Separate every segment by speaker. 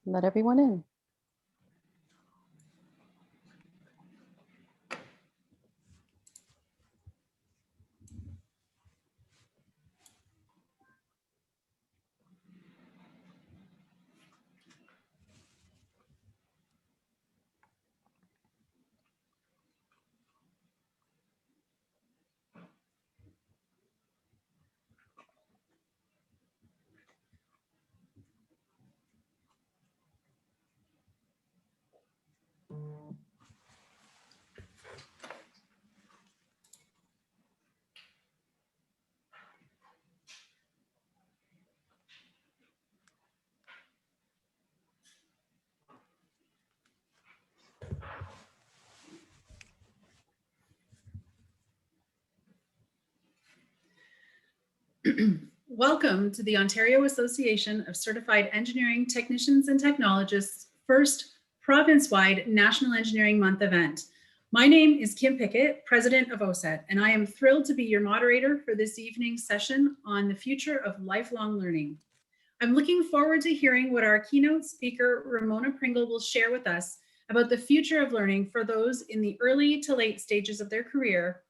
Speaker 1: Let everyone in.
Speaker 2: Welcome to the Ontario Association of Certified Engineering Technicians and Technologists first province-wide National Engineering Month event. My name is Kim Pickett, President of OACETT, and I am thrilled to be your moderator for this evening's session on the future of lifelong learning. I'm looking forward to hearing what our keynote speaker, Ramona Pringle, will share with us about the future of learning for those in the early to late stages of their career,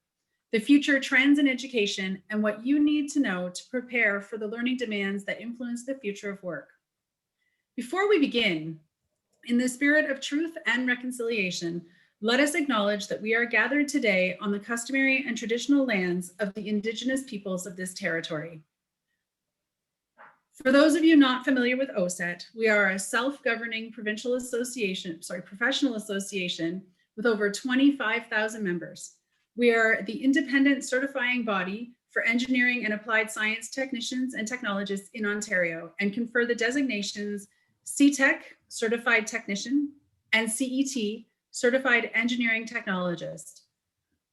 Speaker 2: the future trends in education, and what you need to know to prepare for the learning demands that influence the future of work. Before we begin, in the spirit of truth and reconciliation, let us acknowledge that we are gathered today on the customary and traditional lands of the Indigenous peoples of this territory. For those of you not familiar with OACETT, we are a self-governing professional association with over 25,000 members. We are the independent certifying body for engineering and applied science technicians and technologists in Ontario and confer the designations CTEC, Certified Technician, and CET, Certified Engineering Technologist.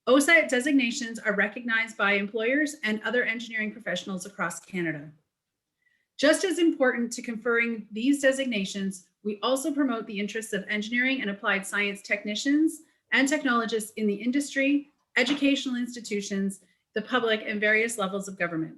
Speaker 2: OACETT designations are recognized by employers and other engineering professionals across Canada. Just as important to conferring these designations, we also promote the interests of engineering and applied science technicians and technologists in the industry, educational institutions, the public, and various levels of government.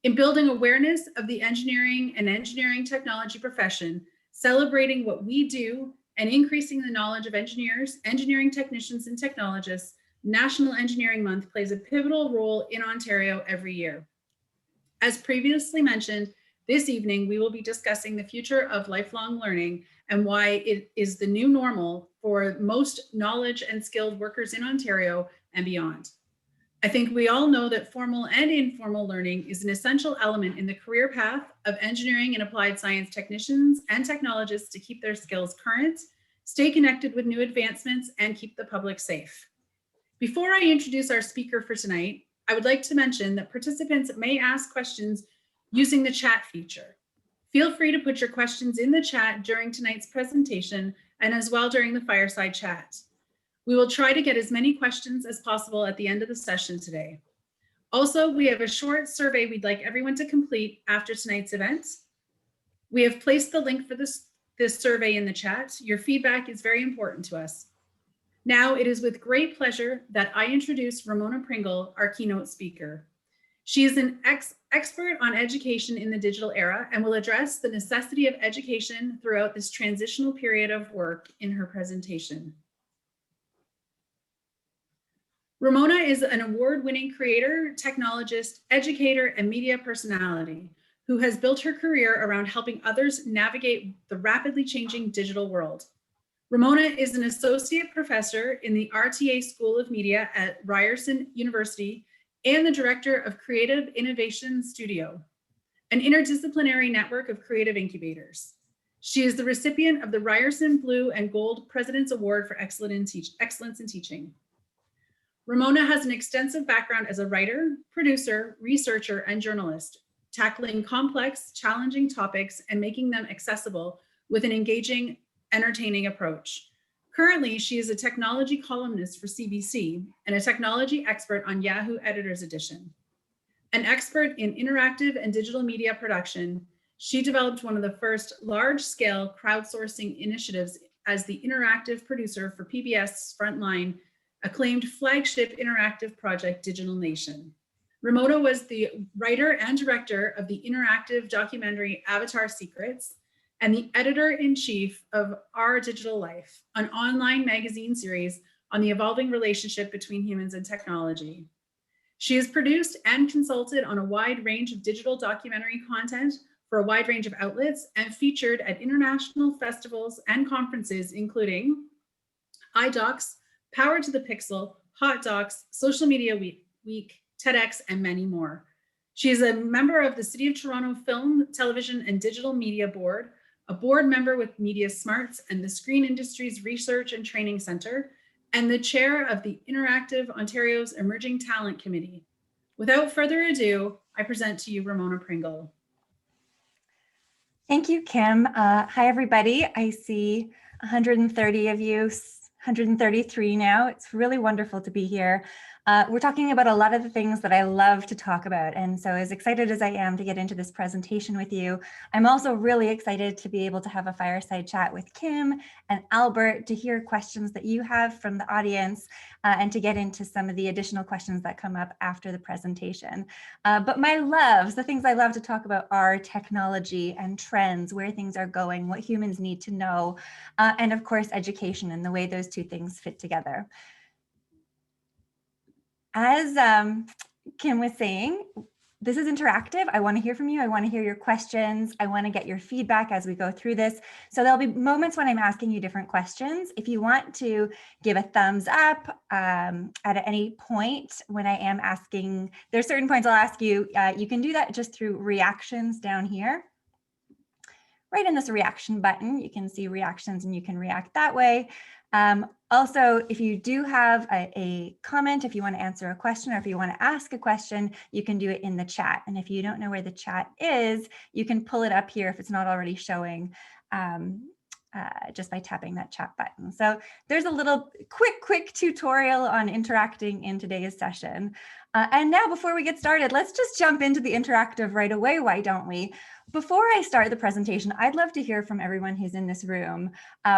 Speaker 2: In building awareness of the engineering and engineering technology profession, celebrating what we do, and increasing the knowledge of engineers, engineering technicians, and technologists, National Engineering Month plays a pivotal role in Ontario every year. As previously mentioned, this evening we will be discussing the future of lifelong learning and why it is the new normal for most knowledge and skilled workers in Ontario and beyond. I think we all know that formal and informal learning is an essential element in the career path of engineering and applied science technicians and technologists to keep their skills current, stay connected with new advancements, and keep the public safe. Before I introduce our speaker for tonight, I would like to mention that participants may ask questions using the chat feature. Feel free to put your questions in the chat during tonight's presentation and as well during the fireside chat. We will try to get as many questions as possible at the end of the session today. Also, we have a short survey we'd like everyone to complete after tonight's event. We have placed the link for this survey in the chat. Your feedback is very important to us. Now, it is with great pleasure that I introduce Ramona Pringle, our keynote speaker. She is an expert on education in the digital era and will address the necessity of education throughout this transitional period of work in her presentation. Ramona is an award-winning creator, technologist, educator, and media personality who has built her career around helping others navigate the rapidly changing digital world. Ramona is an associate professor in the RTA School of Media at Ryerson University and the director of Creative Innovation Studio, an interdisciplinary network of creative incubators. She is the recipient of the Ryerson Blue and Gold President's Award for Excellence in Teaching. Ramona has an extensive background as a writer, producer, researcher, and journalist, tackling complex, challenging topics and making them accessible with an engaging, entertaining approach. Currently, she is a technology columnist for CBC and a technology expert on Yahoo Editor's Edition. An expert in interactive and digital media production, she developed one of the first large-scale crowdsourcing initiatives as the interactive producer for PBS's Frontline acclaimed flagship interactive project, Digital Nation. Ramona was the writer and director of the interactive documentary Avatar Secrets, and the editor-in-chief of Our Digital Life, an online magazine series on the evolving relationship between humans and technology. She has produced and consulted on a wide range of digital documentary content for a wide range of outlets and featured at international festivals and conferences, including iDocs, Power to the Pixel, Hot Docs, Social Media Week, TEDx, and many more. She is a member of the City of Toronto Film, Television, and Digital Media Board, a board member with Media Smarts and the Screen Industries Research and Training Center, and the chair of the Interactive Ontario's Emerging Talent Committee. Without further ado, I present to you Ramona Pringle.
Speaker 1: Thank you, Kim. Hi, everybody. I see 130 of you, 133 now. It's really wonderful to be here. We're talking about a lot of the things that I love to talk about. And so as excited as I am to get into this presentation with you, I'm also really excited to be able to have a fireside chat with Kim and Albert to hear questions that you have from the audience and to get into some of the additional questions that come up after the presentation. But my loves, the things I love to talk about are technology and trends, where things are going, what humans need to know, and of course, education and the way those two things fit together. As Kim was saying, this is interactive. I want to hear from you. I want to hear your questions. I want to get your feedback as we go through this. So there'll be moments when I'm asking you different questions. If you want to give a thumbs up at any point when I am asking, there's certain points I'll ask you. You can do that just through reactions down here. Right in this reaction button, you can see reactions and you can react that way. Also, if you do have a comment, if you want to answer a question or if you want to ask a question, you can do it in the chat. And if you don't know where the chat is, you can pull it up here if it's not already showing just by tapping that chat button. So there's a little quick tutorial on interacting in today's session. And now before we get started, let's just jump into the interactive right away, why don't we? Before I start the presentation, I'd love to hear from everyone who's in this room.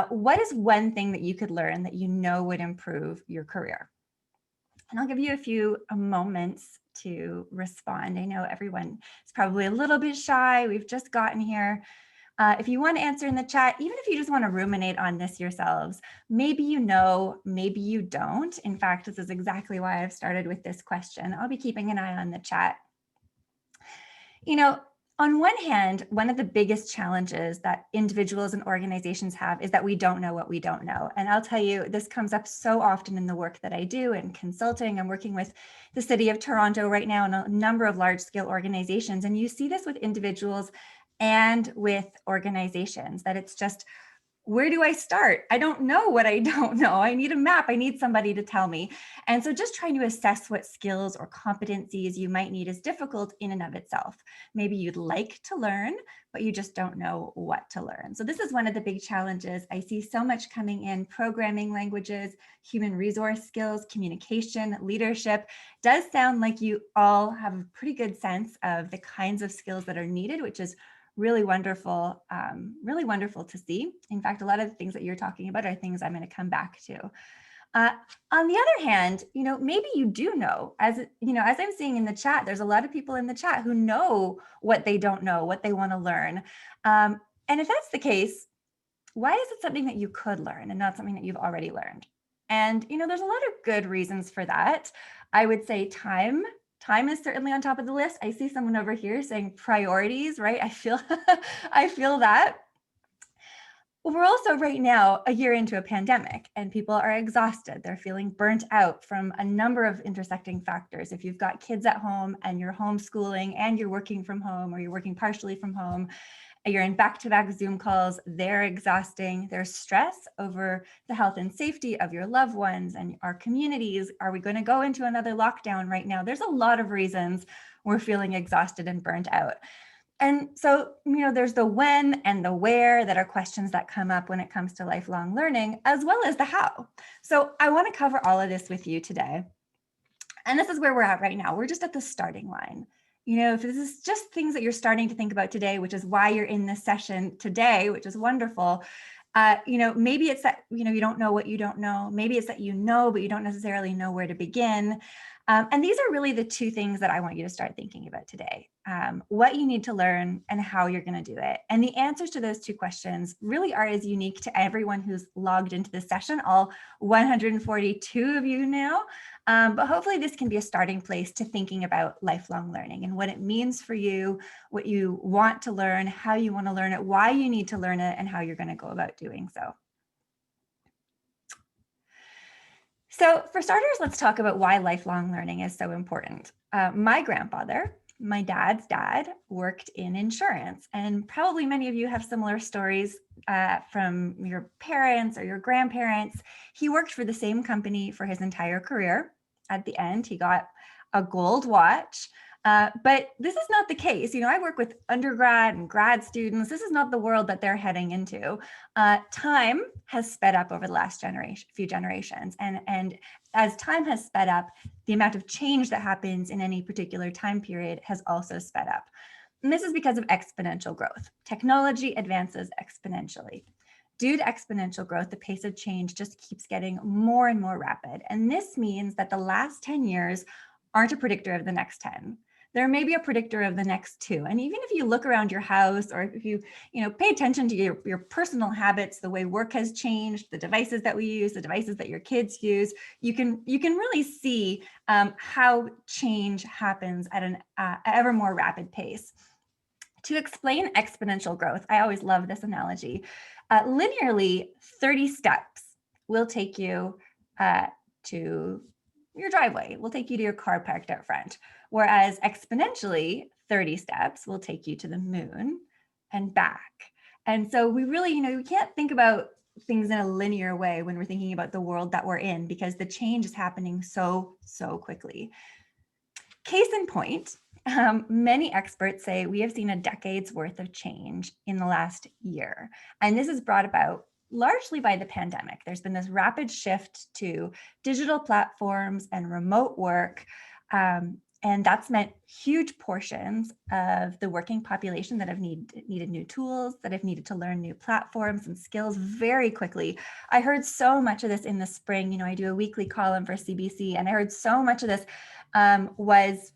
Speaker 1: What is one thing that you could learn that you know would improve your career? And I'll give you a few moments to respond. I know everyone is probably a little bit shy. We've just gotten here. If you want to answer in the chat, even if you just want to ruminate on this yourselves, maybe you know, maybe you don't. In fact, this is exactly why I've started with this question. I'll be keeping an eye on the chat. You know, on one hand, one of the biggest challenges that individuals and organizations have is that we don't know what we don't know. And I'll tell you, this comes up so often in the work that I do in consulting. I'm working with the City of Toronto right now and a number of large-scale organizations. And you see this with individuals and with organizations, that it's just, where do I start? I don't know what I don't know. I need a map. I need somebody to tell me. And so just trying to assess what skills or competencies you might need is difficult in and of itself. Maybe you'd like to learn, but you just don't know what to learn. So this is one of the big challenges. I see so much coming in: programming languages, human resource skills, communication, leadership. Does sound like you all have a pretty good sense of the kinds of skills that are needed, which is really wonderful to see. In fact, a lot of the things that you're talking about are things I'm going to come back to. On the other hand, you know, maybe you do know, as I'm seeing in the chat, there's a lot of people in the chat who know what they don't know, what they want to learn. And if that's the case, why is it something that you could learn and not something that you've already learned? And, you know, there's a lot of good reasons for that. I would say time is certainly on top of the list. I see someone over here saying priorities, right? I feel that. We're also right now a year into a pandemic and people are exhausted. They're feeling burnt out from a number of intersecting factors. If you've got kids at home and you're homeschooling and you're working from home or you're working partially from home, you're in back-to-back Zoom calls, they're exhausting. There's stress over the health and safety of your loved ones and our communities. Are we going to go into another lockdown right now? There's a lot of reasons we're feeling exhausted and burnt out. And so, you know, there's the when and the where that are questions that come up when it comes to lifelong learning, as well as the how. So I want to cover all of this with you today. And this is where we're at right now. We're just at the starting line. You know, if this is just things that you're starting to think about today, which is why you're in this session today, which is wonderful. You know, maybe it's that, you know, you don't know what you don't know. Maybe it's that you know, but you don't necessarily know where to begin. And these are really the two things that I want you to start thinking about today. what you need to learn, and how you're going to do it. And the answers to those two questions really are as unique to everyone who's logged into this session, all 142 of you now. But hopefully this can be a starting place to thinking about lifelong learning and what it means for you, what you want to learn, how you want to learn it, why you need to learn it, and how you're going to go about doing so. So for starters, let's talk about why lifelong learning is so important. My grandfather, my dad's dad, worked in insurance, and probably many of you have similar stories from your parents or your grandparents. He worked for the same company for his entire career. At the end, he got a gold watch. But this is not the case. I work with undergrad and grad students. This is not the world that they're heading into. Time has sped up over the last few generations. And as time has sped up, the amount of change that happens in any particular time period has also sped up. And this is because of exponential growth. Technology advances exponentially. Due to exponential growth, the pace of change just keeps getting more and more rapid. And this means that the last 10 years aren't a predictor of the next 10. There may be a predictor of the next 2. And even if you look around your house, or if you pay attention to your personal habits, the way work has changed, the devices that we use, the devices that your kids use, you can really see how change happens at an ever more rapid pace. To explain exponential growth, I always love this analogy. Linearly, 30 steps will take you to your driveway, will take you to your car parked out front. Whereas exponentially, 30 steps will take you to the moon and back. And so we really, we can't think about things in a linear way when we're thinking about the world that we're in, because the change is happening so quickly. Case in point, many experts say we have seen a decade's worth of change in the last year. And this is brought about largely by the pandemic. There's been this rapid shift to digital platforms and remote work. And that's meant huge portions of the working population that have needed new tools, that have needed to learn new platforms and skills very quickly. I heard so much of this in the spring. I do a weekly column for CBC, and I heard so much of this was,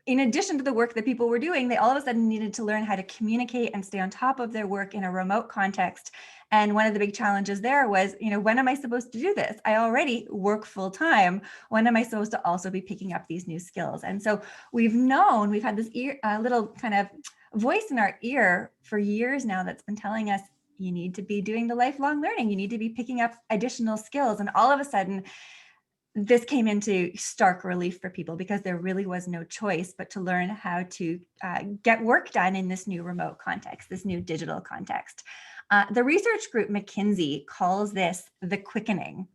Speaker 1: in addition to the work that people were doing, they all of a sudden needed to learn how to communicate and stay on top of their work in a remote context. And one of the big challenges there was, when am I supposed to do this? I already work full time. When am I supposed to also be picking up these new skills? And so we've had this little kind of voice in our ear for years now that's been telling us, you need to be doing the lifelong learning. You need to be picking up additional skills. And all of a sudden, this came into stark relief for people, because there really was no choice but to learn how to get work done in this new remote context, this new digital context. The research group McKinsey calls this the quickening,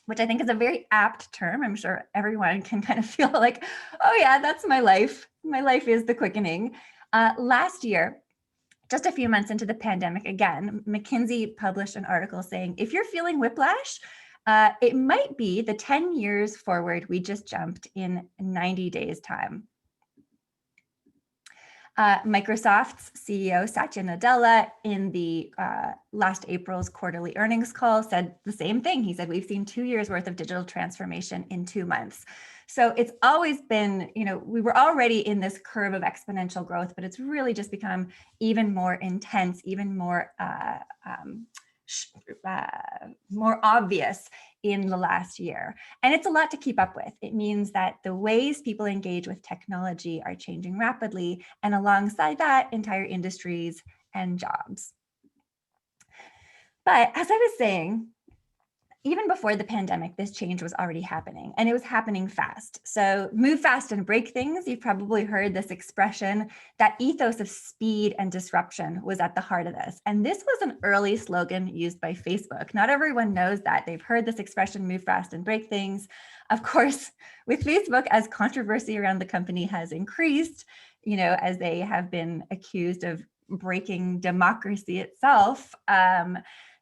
Speaker 1: which I think is a very apt term. I'm sure everyone can kind of feel like, oh yeah, that's my life. My life is the quickening. Last year, just a few months into the pandemic, again, McKinsey published an article saying, if you're feeling whiplash, it might be the 10 years forward we just jumped in 90 days time. Microsoft's CEO Satya Nadella in the last April's quarterly earnings call said the same thing. He said, we've seen 2 years worth of digital transformation in 2 months. So it's always been, we were already in this curve of exponential growth, but it's really just become even more intense, even more obvious in the last year. And it's a lot to keep up with. It means that the ways people engage with technology are changing rapidly, and alongside that, entire industries and jobs. But as I was saying, even before the pandemic, this change was already happening, and it was happening fast. So move fast and break things. You've probably heard this expression. That ethos of speed and disruption was at the heart of this. And this was an early slogan used by Facebook. Not everyone knows that. They've heard this expression, move fast and break things. Of course, with Facebook, as controversy around the company has increased, as they have been accused of breaking democracy itself,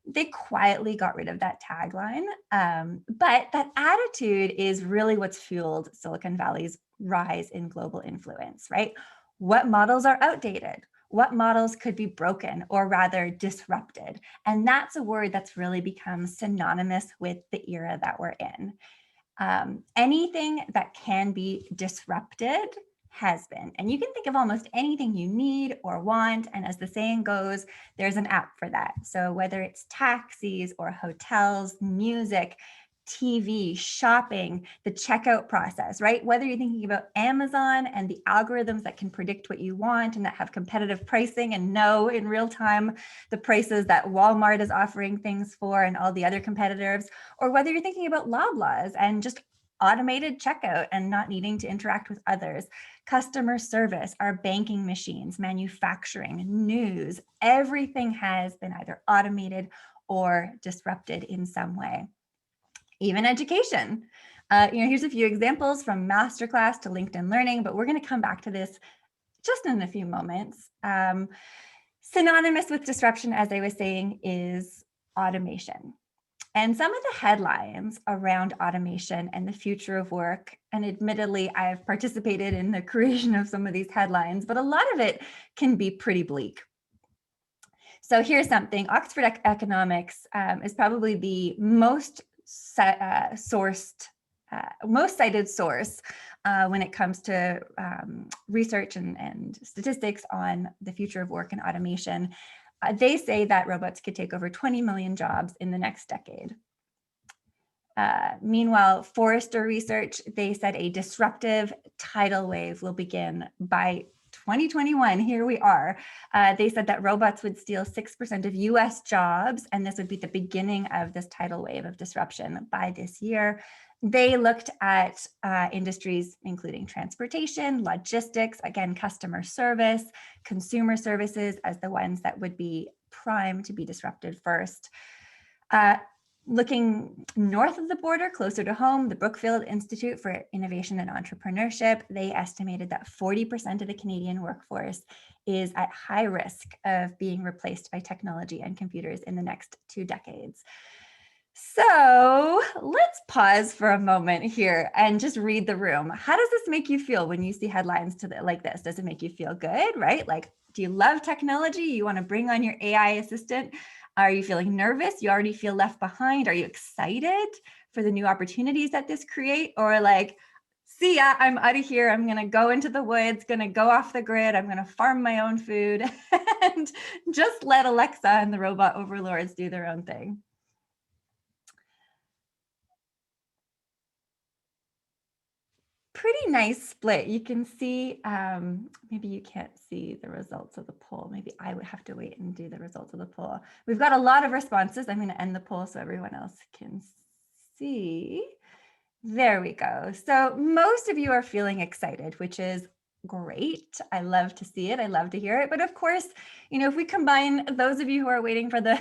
Speaker 1: they quietly got rid of that tagline. But that attitude is really what's fueled Silicon Valley's rise in global influence, right? What models are outdated? What models could be broken, or rather disrupted? And that's a word that's really become synonymous with the era that we're in. Anything that can be disrupted has been. And you can think of almost anything you need or want. And as the saying goes, there's an app for that. So whether it's taxis or hotels, music, TV, shopping, the checkout process, right? Whether you're thinking about Amazon and the algorithms that can predict what you want and that have competitive pricing and know in real time the prices that Walmart is offering things for and all the other competitors, or whether you're thinking about Loblaws and just automated checkout and not needing to interact with others, customer service, our banking machines, manufacturing, news, everything has been either automated or disrupted in some way. Even education. Here's a few examples from masterclass to LinkedIn Learning, but we're going to come back to this just in a few moments. Synonymous with disruption, as I was saying, is automation. And some of the headlines around automation and the future of work, and admittedly, I've participated in the creation of some of these headlines, but a lot of it can be pretty bleak. So here's something. Oxford Economics is probably the most cited source when it comes to research and statistics on the future of work and automation. They say that robots could take over 20 million jobs in the next decade. Meanwhile, Forrester Research, they said a disruptive tidal wave will begin by 2021. Here we are. They said that robots would steal 6% of US jobs, and this would be the beginning of this tidal wave of disruption by this year. They looked at industries including transportation, logistics, again, customer service, consumer services as the ones that would be primed to be disrupted first. Looking north of the border, closer to home, the Brookfield Institute for Innovation and Entrepreneurship, they estimated that 40% of the Canadian workforce is at high risk of being replaced by technology and computers in the next 2 decades. So let's pause for a moment here and just read the room. How does this make you feel when you see headlines like this? Does it make you feel good, right? Like, do you love technology? You want to bring on your AI assistant? Are you feeling nervous? You already feel left behind? Are you excited for the new opportunities that this create? Or like, see ya, I'm out of here. I'm going to go into the woods, going to go off the grid. I'm going to farm my own food and just let Alexa and the robot overlords do their own thing. Pretty nice split. You can see, maybe you can't see the results of the poll. Maybe I would have to wait and do the results of the poll. We've got a lot of responses. I'm going to end the poll so everyone else can see. There we go. So most of you are feeling excited, which is great. I love to see it. I love to hear it. But of course, if we combine those of you who are waiting for the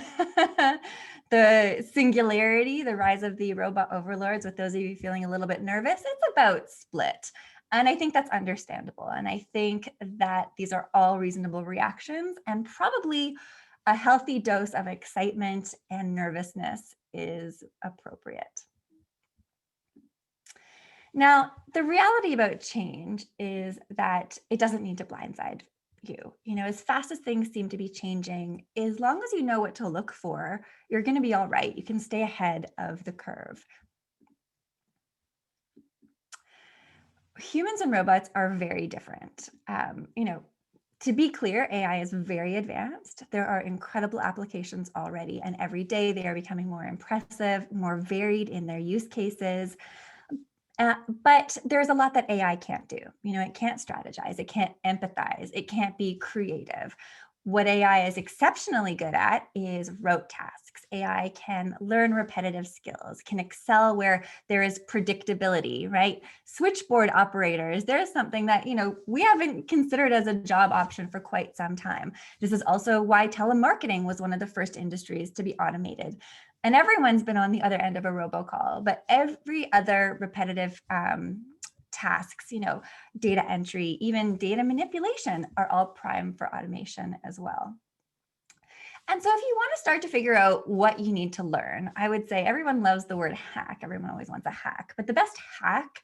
Speaker 1: the singularity, the rise of the robot overlords, with those of you feeling a little bit nervous, it's about split. And I think that's understandable. And I think that these are all reasonable reactions, and probably a healthy dose of excitement and nervousness is appropriate. Now, the reality about change is that it doesn't need to blindside you. As fast as things seem to be changing, as long as you know what to look for, you're going to be all right. You can stay ahead of the curve. Humans and robots are very different. To be clear, AI is very advanced. There are incredible applications already, and every day they are becoming more impressive, more varied in their use cases. But there's a lot that AI can't do. It can't strategize, it can't empathize, it can't be creative. What AI is exceptionally good at is rote tasks. AI can learn repetitive skills, can excel where there is predictability, right? Switchboard operators, there's something that, we haven't considered as a job option for quite some time. This is also why telemarketing was one of the first industries to be automated. And everyone's been on the other end of a robocall, but every other repetitive tasks, data entry, even data manipulation are all prime for automation as well. And so if you want to start to figure out what you need to learn, I would say everyone loves the word hack. Everyone always wants a hack, but the best hack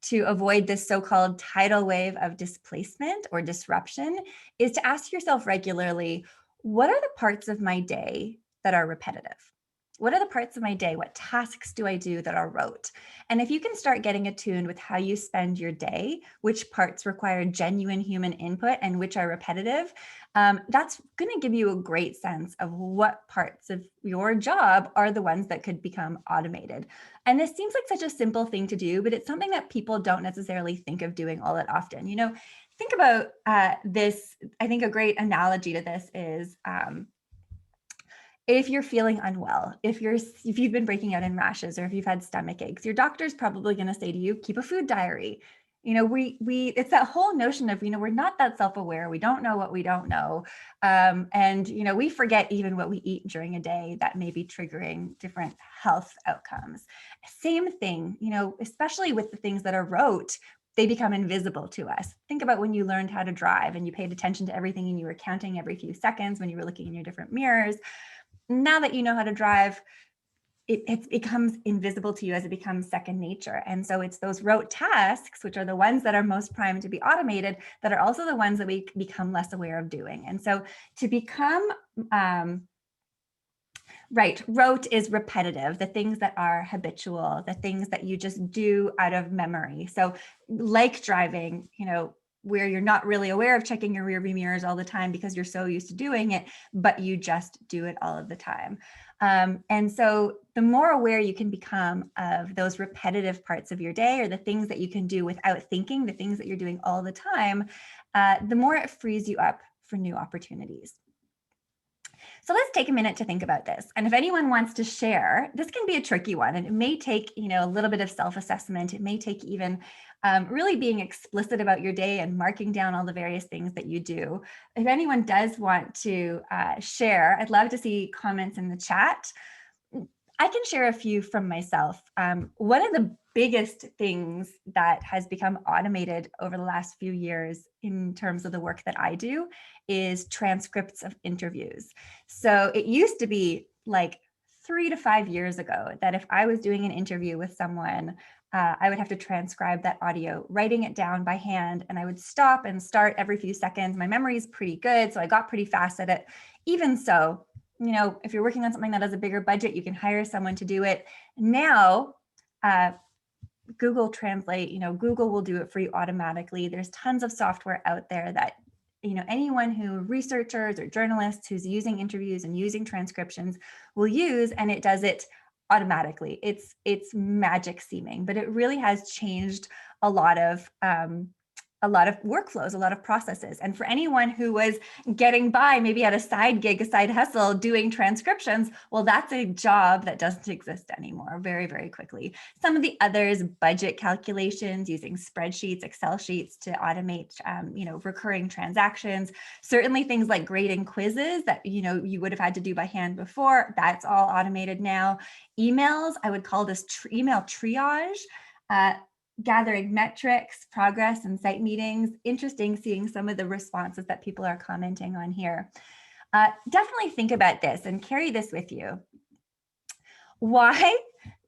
Speaker 1: to avoid this so-called tidal wave of displacement or disruption is to ask yourself regularly, what are the parts of my day that are repetitive? What are the parts of my day? What tasks do I do that are rote? And if you can start getting attuned with how you spend your day, which parts require genuine human input and which are repetitive, that's going to give you a great sense of what parts of your job are the ones that could become automated. And this seems like such a simple thing to do, but it's something that people don't necessarily think of doing all that often. Think about this. I think a great analogy to this is if you're feeling unwell, if you've been breaking out in rashes, or if you've had stomach aches, your doctor's probably going to say to you, keep a food diary. We it's that whole notion of, we're not that self-aware. We don't know what we don't know. And we forget even what we eat during a day that may be triggering different health outcomes. Same thing, especially with the things that are rote, they become invisible to us. Think about when you learned how to drive and you paid attention to everything and you were counting every few seconds when you were looking in your different mirrors. Now that you know how to drive, it becomes invisible to you as it becomes second nature. And so it's those rote tasks, which are the ones that are most primed to be automated, that are also the ones that we become less aware of doing. And so to become right, rote is repetitive, the things that are habitual, the things that you just do out of memory. So like driving, where you're not really aware of checking your rearview mirrors all the time because you're so used to doing it, but you just do it all of the time. And so the more aware you can become of those repetitive parts of your day, or the things that you can do without thinking, the things that you're doing all the time, the more it frees you up for new opportunities. So let's take a minute to think about this. And if anyone wants to share, this can be a tricky one, and it may take, a little bit of self-assessment. It may take even really being explicit about your day and marking down all the various things that you do. If anyone does want to share, I'd love to see comments in the chat. I can share a few from myself. One of the biggest things that has become automated over the last few years in terms of the work that I do is transcripts of interviews. So it used to be like 3 to 5 years ago that if I was doing an interview with someone, I would have to transcribe that audio, writing it down by hand, and I would stop and start every few seconds. My memory is pretty good, so I got pretty fast at it. Even so, if you're working on something that has a bigger budget, you can hire someone to do it. Now, Google Translate, Google will do it for you automatically. There's tons of software out there that, anyone who researchers or journalists who's using interviews and using transcriptions will use, and it does it automatically. It's magic seeming, but it really has changed a lot of workflows, a lot of processes. And for anyone who was getting by, maybe at a side gig, a side hustle, doing transcriptions, well, that's a job that doesn't exist anymore very, very quickly. Some of the others, budget calculations, using spreadsheets, Excel sheets to automate, recurring transactions. Certainly things like grading quizzes that, you would have had to do by hand before, that's all automated now. Emails, I would call this email triage. Gathering metrics, progress, and site meetings. Interesting seeing some of the responses that people are commenting on here. Definitely think about this and carry this with you. Why?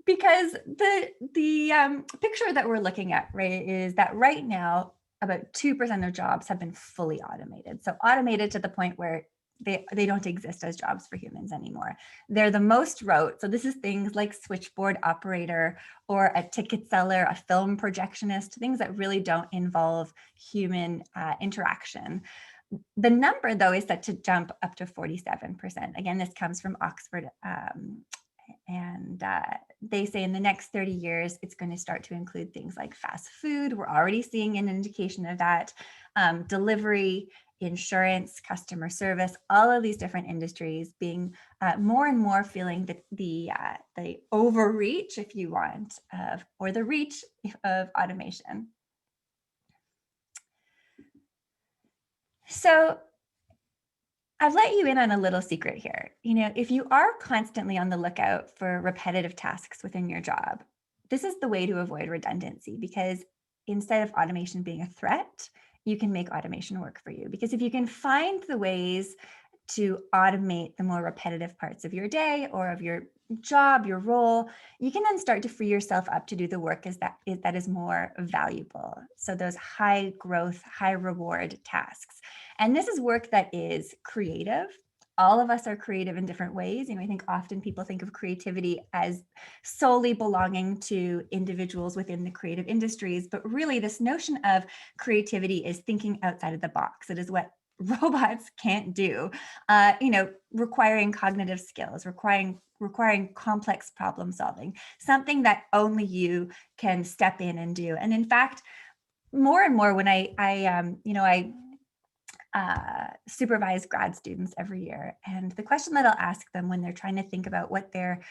Speaker 1: Because the picture that we're looking at, right, is that right now, about 2% of jobs have been fully automated. So automated to the point where they don't exist as jobs for humans anymore. They're the most rote. So this is things like switchboard operator or a ticket seller, a film projectionist, things that really don't involve human interaction. The number, though, is set to jump up to 47%. Again, this comes from Oxford. And they say in the next 30 years, it's going to start to include things like fast food. We're already seeing an indication of that. Delivery, insurance, customer service, all of these different industries being more and more feeling the overreach, if you want, or the reach of automation. So I've let you in on a little secret here. If you are constantly on the lookout for repetitive tasks within your job, this is the way to avoid redundancy, because instead of automation being a threat, you can make automation work for you. Because if you can find the ways to automate the more repetitive parts of your day or of your job, your role, you can then start to free yourself up to do the work that is more valuable. So those high growth, high reward tasks. And this is work that is creative, all of us are creative in different ways. I think often people think of creativity as solely belonging to individuals within the creative industries, but really this notion of creativity is thinking outside of the box. It is what robots can't do, requiring cognitive skills, requiring complex problem solving, something that only you can step in and do. And in fact, more and more when I supervise grad students every year. And the question that I'll ask them when they're trying to think about what their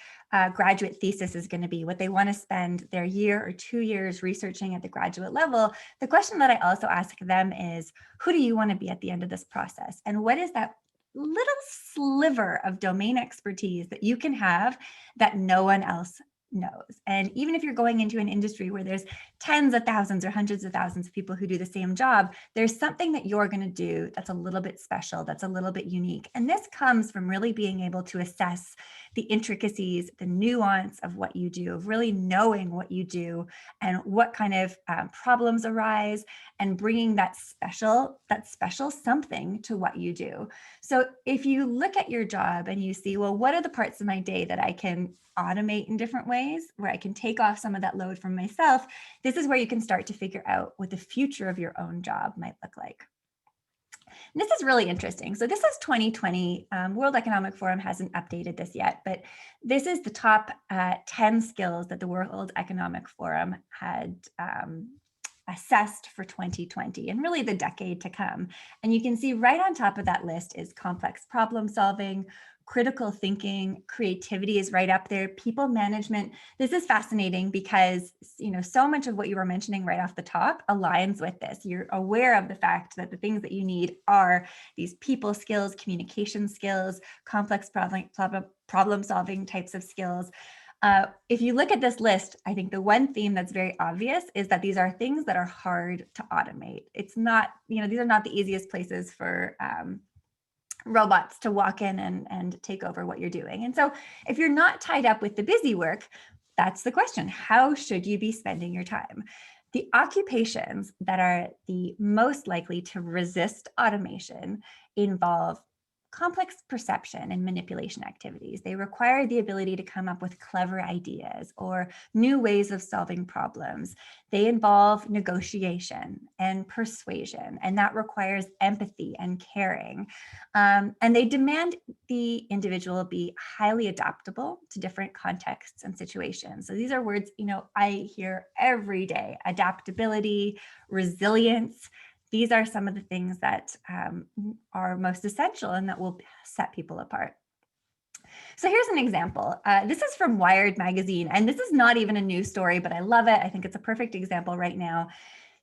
Speaker 1: graduate thesis is going to be, what they want to spend their year or 2 years researching at the graduate level, the question that I also ask them is, who do you want to be at the end of this process? And what is that little sliver of domain expertise that you can have that no one else knows? And even if you're going into an industry where there's tens of thousands or hundreds of thousands of people who do the same job, there's something that you're going to do that's a little bit special, that's a little bit unique. And this comes from really being able to assess the intricacies, the nuance of what you do, of really knowing what you do and what kind of problems arise, and bringing that special something to what you do. So if you look at your job and you see, well, what are the parts of my day that I can automate in different ways, where I can take off some of that load from myself, this is where you can start to figure out what the future of your own job might look like. And this is really interesting. So this is 2020. World Economic Forum hasn't updated this yet, but this is the top 10 skills that the World Economic Forum had assessed for 2020 and really the decade to come. And you can see right on top of that list is complex problem solving, critical thinking, creativity is right up there, people management. This is fascinating because, so much of what you were mentioning right off the top aligns with this. You're aware of the fact that the things that you need are these people skills, communication skills, complex problem solving types of skills. If you look at this list, I think the one theme that's very obvious is that these are things that are hard to automate. It's not, these are not the easiest places for robots to walk in and take over what you're doing. And so if you're not tied up with the busy work, that's the question. How should you be spending your time? The occupations that are the most likely to resist automation involve complex perception and manipulation activities. They require the ability to come up with clever ideas or new ways of solving problems. They involve negotiation and persuasion, and that requires empathy and caring. And they demand the individual be highly adaptable to different contexts and situations. So these are words, I hear every day: adaptability, resilience. These are some of the things that are most essential and that will set people apart. So here's an example. This is from Wired magazine, and this is not even a news story, but I love it. I think it's a perfect example right now.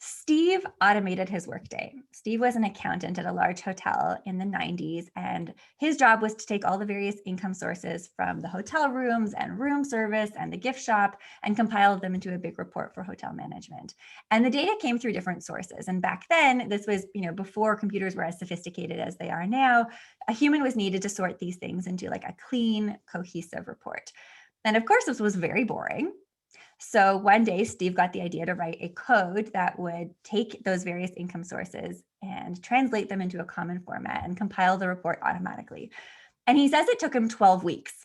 Speaker 1: Steve automated his workday. Steve was an accountant at a large hotel in the 90s, and his job was to take all the various income sources from the hotel rooms and room service and the gift shop and compile them into a big report for hotel management. And the data came through different sources. And back then, this was, before computers were as sophisticated as they are now, a human was needed to sort these things into like a clean, cohesive report. And of course, this was very boring. So one day, Steve got the idea to write a code that would take those various income sources and translate them into a common format and compile the report automatically. And he says it took him 12 weeks,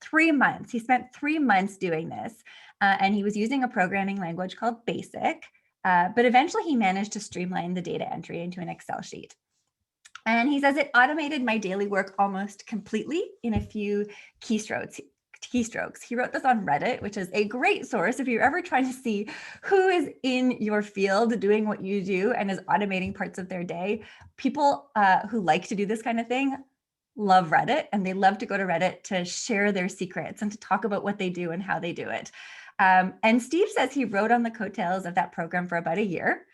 Speaker 1: 3 months. He spent 3 months doing this. And he was using a programming language called BASIC. But eventually, he managed to streamline the data entry into an Excel sheet. And he says it automated my daily work almost completely in a few keystrokes. He wrote this on Reddit, which is a great source if you're ever trying to see who is in your field doing what you do and is automating parts of their day. People who like to do this kind of thing love Reddit, and they love to go to Reddit to share their secrets and to talk about what they do and how they do it. And Steve says he wrote on the coattails of that program for about a year.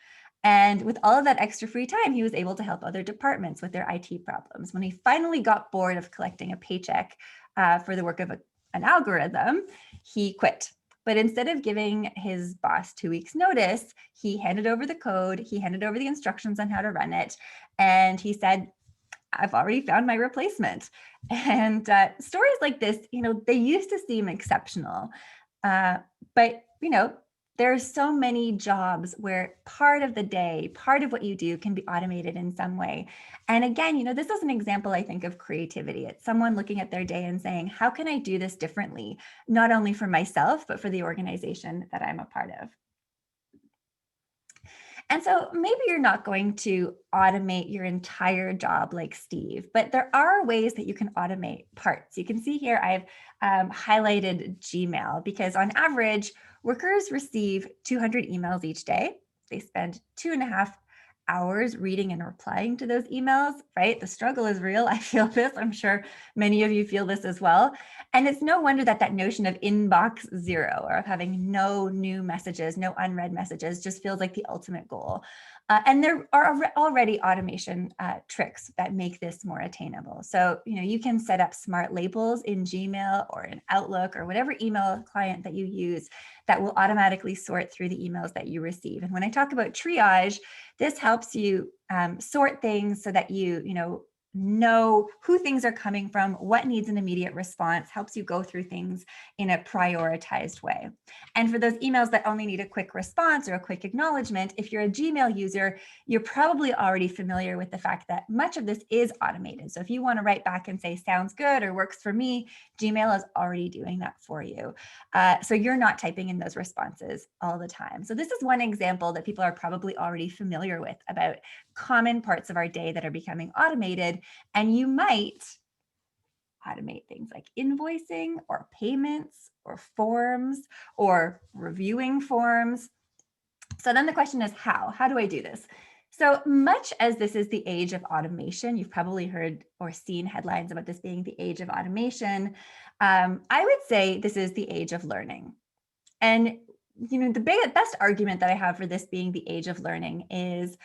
Speaker 1: And with all of that extra free time, he was able to help other departments with their IT problems. When he finally got bored of collecting a paycheck for the work of an algorithm, he quit. But instead of giving his boss 2 weeks notice, he handed over the code, he handed over the instructions on how to run it. And he said, I've already found my replacement. And stories like this, they used to seem exceptional. But, There are so many jobs where part of the day, part of what you do can be automated in some way. And again, this is an example, I think, of creativity. It's someone looking at their day and saying, how can I do this differently? Not only for myself, but for the organization that I'm a part of. And so maybe you're not going to automate your entire job like Steve, but there are ways that you can automate parts. You can see here I've highlighted Gmail because on average, workers receive 200 emails each day. They spend 2.5 hours reading and replying to those emails, right? The struggle is real. I feel this. I'm sure many of you feel this as well. And it's no wonder that that notion of inbox zero or of having no new messages, no unread messages just feels like the ultimate goal. And there are already automation tricks that make this more attainable. So, you can set up smart labels in Gmail or in Outlook or whatever email client that you use that will automatically sort through the emails that you receive. And when I talk about triage, this helps you sort things so that you know who things are coming from, what needs an immediate response, helps you go through things in a prioritized way. And for those emails that only need a quick response or a quick acknowledgement, if you're a Gmail user, you're probably already familiar with the fact that much of this is automated. So if you want to write back and say, sounds good or works for me, Gmail is already doing that for you. So you're not typing in those responses all the time. So this is one example that people are probably already familiar with about common parts of our day that are becoming automated. And you might automate things like invoicing or payments or forms or reviewing forms. So then the question is how? How do I do this? So much as this is the age of automation, you've probably heard or seen headlines about this being the age of automation. I would say this is the age of learning. And the best argument that I have for this being the age of learning is,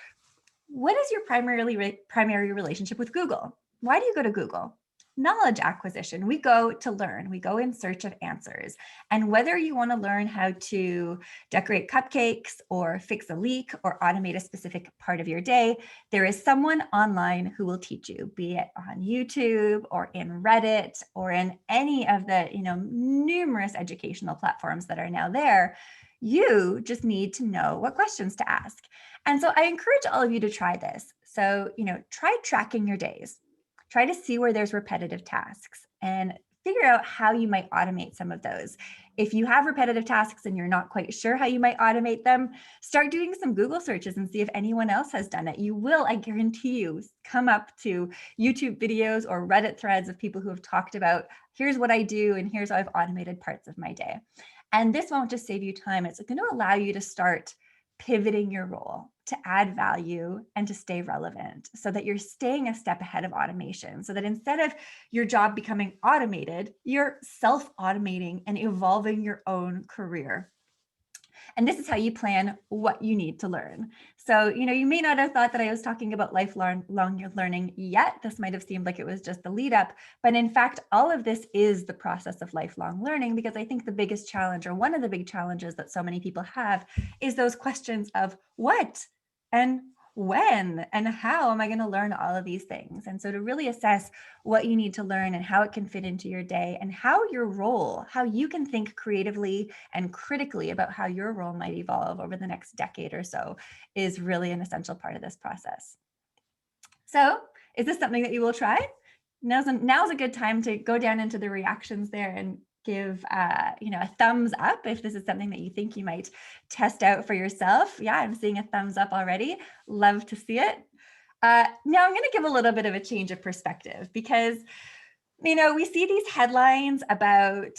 Speaker 1: what is your primary relationship with Google? Why do you go to Google? Knowledge acquisition. We go to learn. We go in search of answers. And whether you want to learn how to decorate cupcakes or fix a leak or automate a specific part of your day, there is someone online who will teach you, be it on YouTube or in Reddit or in any of the numerous educational platforms that are now there. You just need to know what questions to ask. And so I encourage all of you to try this. So, try tracking your days. Try to see where there's repetitive tasks and figure out how you might automate some of those. If you have repetitive tasks and you're not quite sure how you might automate them, start doing some Google searches and see if anyone else has done it. You will, I guarantee you, come up to YouTube videos or Reddit threads of people who have talked about, here's what I do and here's how I've automated parts of my day. And this won't just save you time. It's going to allow you to start pivoting your role to add value and to stay relevant so that you're staying a step ahead of automation, so that instead of your job becoming automated, you're self-automating and evolving your own career. And this is how you plan what you need to learn. So, you may not have thought that I was talking about lifelong learning yet. This might have seemed like it was just the lead up, but in fact, all of this is the process of lifelong learning, because I think the biggest challenge, or one of the big challenges that so many people have, is those questions of what and when and how am I going to learn all of these things? And so to really assess what you need to learn and how it can fit into your day and how your role, how you can think creatively and critically about how your role might evolve over the next decade or so is really an essential part of this process. So is this something that you will try? Now's a good time to go down into the reactions there and give a thumbs up if this is something that you think you might test out for yourself. Yeah, I'm seeing a thumbs up already. Love to see it. Now I'm going to give a little bit of a change of perspective, because we see these headlines about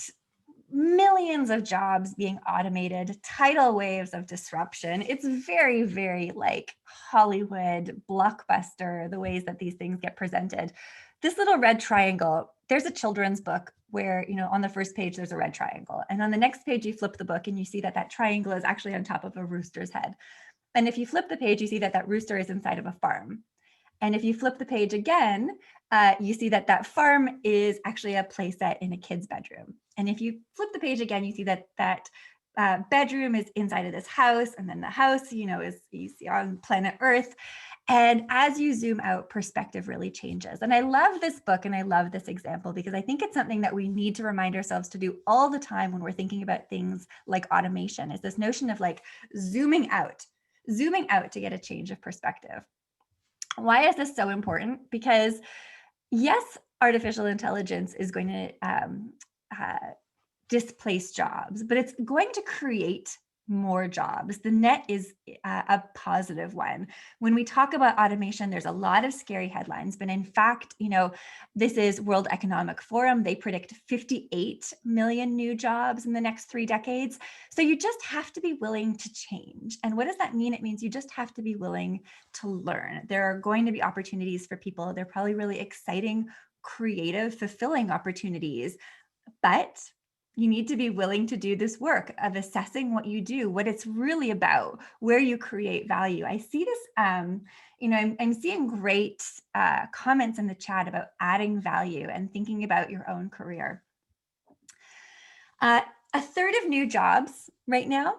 Speaker 1: millions of jobs being automated, tidal waves of disruption. It's very, very like Hollywood blockbuster, the ways that these things get presented. This little red triangle, there's a children's book where, on the first page, there's a red triangle. And on the next page, you flip the book and you see that that triangle is actually on top of a rooster's head. And if you flip the page, you see that that rooster is inside of a farm. And if you flip the page again, you see that that farm is actually a playset in a kid's bedroom. And if you flip the page again, you see that that bedroom is inside of this house, and then the house, is you see on planet Earth. And as you zoom out, perspective really changes. And I love this book and I love this example because I think it's something that we need to remind ourselves to do all the time when we're thinking about things like automation, is this notion of like zooming out to get a change of perspective. Why is this so important? Because yes, artificial intelligence is going to uh, displace jobs, but it's going to create more jobs. The net is a positive one. When we talk about automation, there's a lot of scary headlines, but in fact, this is World Economic Forum. They predict 58 million new jobs in the next 3 decades. So you just have to be willing to change. And what does that mean? It means you just have to be willing to learn. There are going to be opportunities for people. They're probably really exciting, creative, fulfilling opportunities, but you need to be willing to do this work of assessing what you do, what it's really about, where you create value. I see this, I'm seeing great comments in the chat about adding value and thinking about your own career. A third of new jobs right now,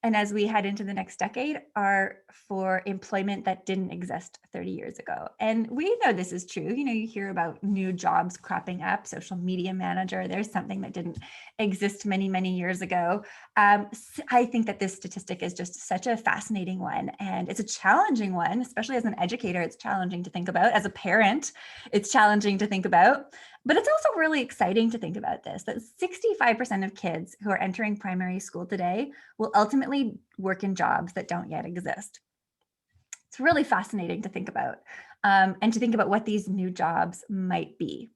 Speaker 1: and as we head into the next decade, are for employment that didn't exist 30 years ago. And we know this is true. You hear about new jobs cropping up, social media manager. There's something that didn't exist many, many years ago. I think that this statistic is just such a fascinating one. And it's a challenging one, especially as an educator. It's challenging to think about. As a parent, it's challenging to think about. But it's also really exciting to think about this, that 65% of kids who are entering primary school today will ultimately work in jobs that don't yet exist. It's really fascinating to think about, and to think about what these new jobs might be.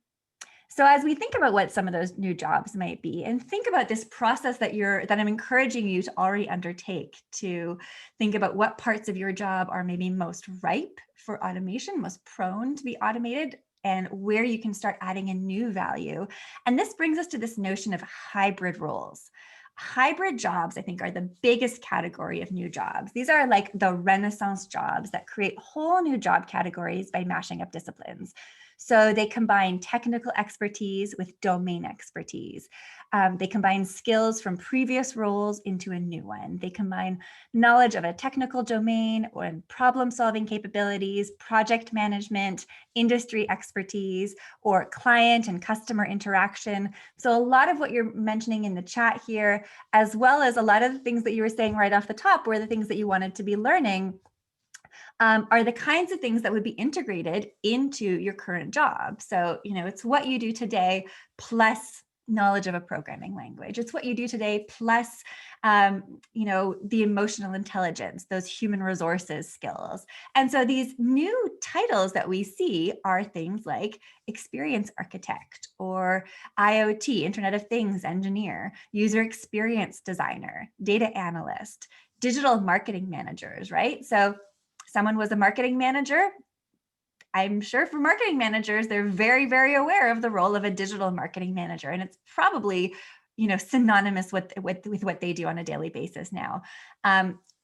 Speaker 1: So as we think about what some of those new jobs might be, and think about this process that I'm encouraging you to already undertake, to think about what parts of your job are maybe most ripe for automation, most prone to be automated, and where you can start adding a new value. And this brings us to this notion of hybrid roles. Hybrid jobs, I think, are the biggest category of new jobs. These are like the Renaissance jobs that create whole new job categories by mashing up disciplines. So they combine technical expertise with domain expertise. They combine skills from previous roles into a new one. They combine knowledge of a technical domain or problem-solving capabilities, project management, industry expertise, or client and customer interaction. So a lot of what you're mentioning in the chat here, as well as a lot of the things that you were saying right off the top, were the things that you wanted to be learning, are the kinds of things that would be integrated into your current job. So, it's what you do today plus knowledge of a programming language. It's what you do today plus, the emotional intelligence, those human resources skills. And so these new titles that we see are things like experience architect or IoT, Internet of Things engineer, user experience designer, data analyst, digital marketing managers, right? So someone was a marketing manager. I'm sure for marketing managers, they're very, very aware of the role of a digital marketing manager. And it's probably, synonymous with what they do on a daily basis now.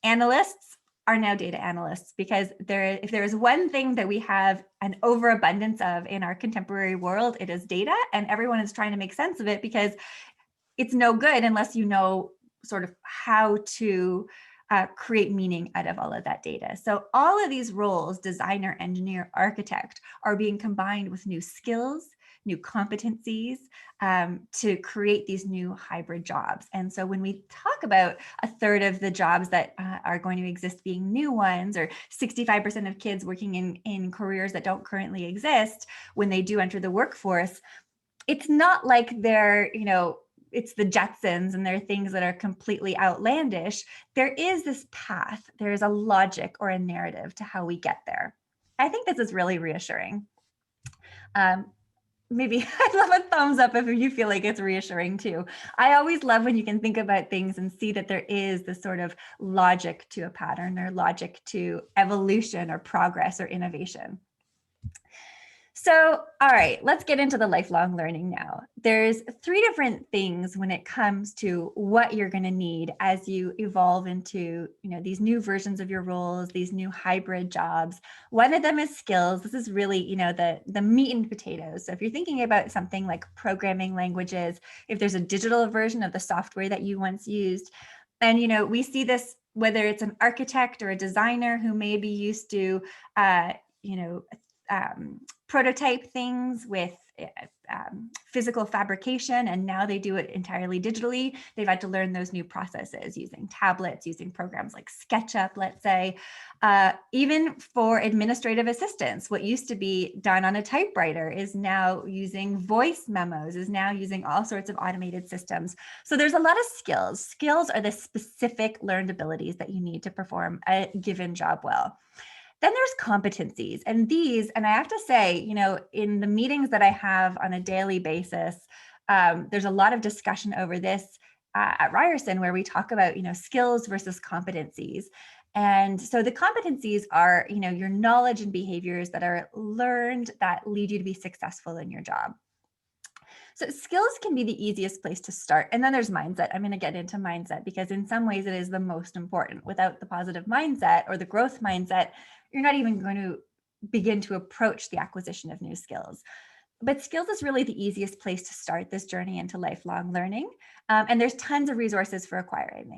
Speaker 1: Analysts are now data analysts, because if there is one thing that we have an overabundance of in our contemporary world, it is data, and everyone is trying to make sense of it because it's no good unless you know sort of how to create meaning out of all of that data. So all of these roles, designer, engineer, architect, are being combined with new skills, new competencies, to create these new hybrid jobs. And so when we talk about a third of the jobs that are going to exist being new ones, or 65% of kids working in careers that don't currently exist, when they do enter the workforce, it's not like they're, it's the Jetsons and there are things that are completely outlandish. There is this path. There is a logic or a narrative to how we get there. I think this is really reassuring. Maybe I'd love a thumbs up if you feel like it's reassuring too. I always love when you can think about things and see that there is this sort of logic to a pattern, or logic to evolution or progress or innovation. So, all right, let's get into the lifelong learning now. There's 3 different things when it comes to what you're going to need as you evolve into, these new versions of your roles, these new hybrid jobs. One of them is skills. This is really, the meat and potatoes. So if you're thinking about something like programming languages, if there's a digital version of the software that you once used, and, we see this whether it's an architect or a designer who may be used to, uh, you know, prototype things with physical fabrication, and now they do it entirely digitally. They've had to learn those new processes using tablets, using programs like SketchUp, let's say. Even for administrative assistants, what used to be done on a typewriter is now using voice memos, is now using all sorts of automated systems. So there's a lot of skills. Skills are the specific learned abilities that you need to perform a given job well. Then there's competencies, and these, and I have to say, in the meetings that I have on a daily basis, there's a lot of discussion over this at Ryerson, where we talk about, skills versus competencies. And so the competencies are, your knowledge and behaviors that are learned that lead you to be successful in your job. So skills can be the easiest place to start. And then there's mindset. I'm going to get into mindset because in some ways it is the most important. Without the positive mindset or the growth mindset, you're not even going to begin to approach the acquisition of new skills. But skills is really the easiest place to start this journey into lifelong learning. And there's tons of resources for acquiring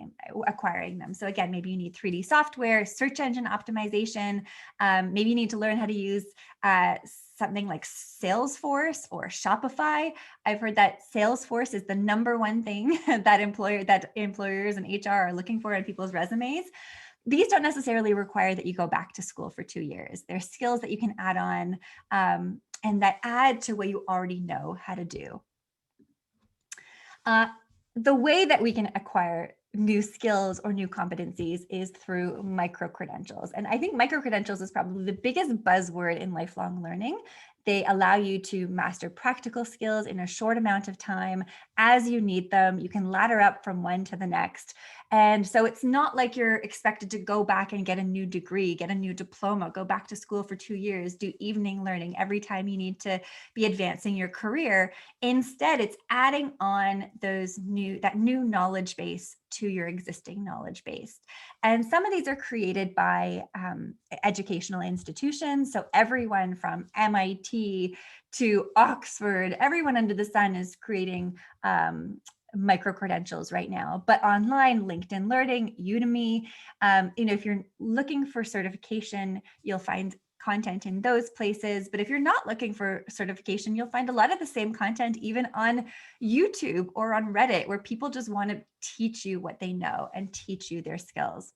Speaker 1: them. So again, maybe you need 3D software, search engine optimization. Maybe you need to learn how to use something like Salesforce or Shopify. I've heard that Salesforce is the number one thing that employers and HR are looking for in people's resumes. These don't necessarily require that you go back to school for 2 years. They're skills that you can add on and that add to what you already know how to do. The way that we can acquire new skills or new competencies is through micro-credentials. And I think micro-credentials is probably the biggest buzzword in lifelong learning. They allow you to master practical skills in a short amount of time as you need them. You can ladder up from one to the next. And so it's not like you're expected to go back and get a new degree, get a new diploma, go back to school for 2 years, do evening learning every time you need to be advancing your career. Instead, it's adding on that new knowledge base to your existing knowledge base. And some of these are created by educational institutions. So everyone from MIT to Oxford, everyone under the sun is creating micro-credentials right now. But online, LinkedIn Learning, Udemy, if you're looking for certification, you'll find content in those places. But if you're not looking for certification, you'll find a lot of the same content even on YouTube or on Reddit, where people just want to teach you what they know and teach you their skills.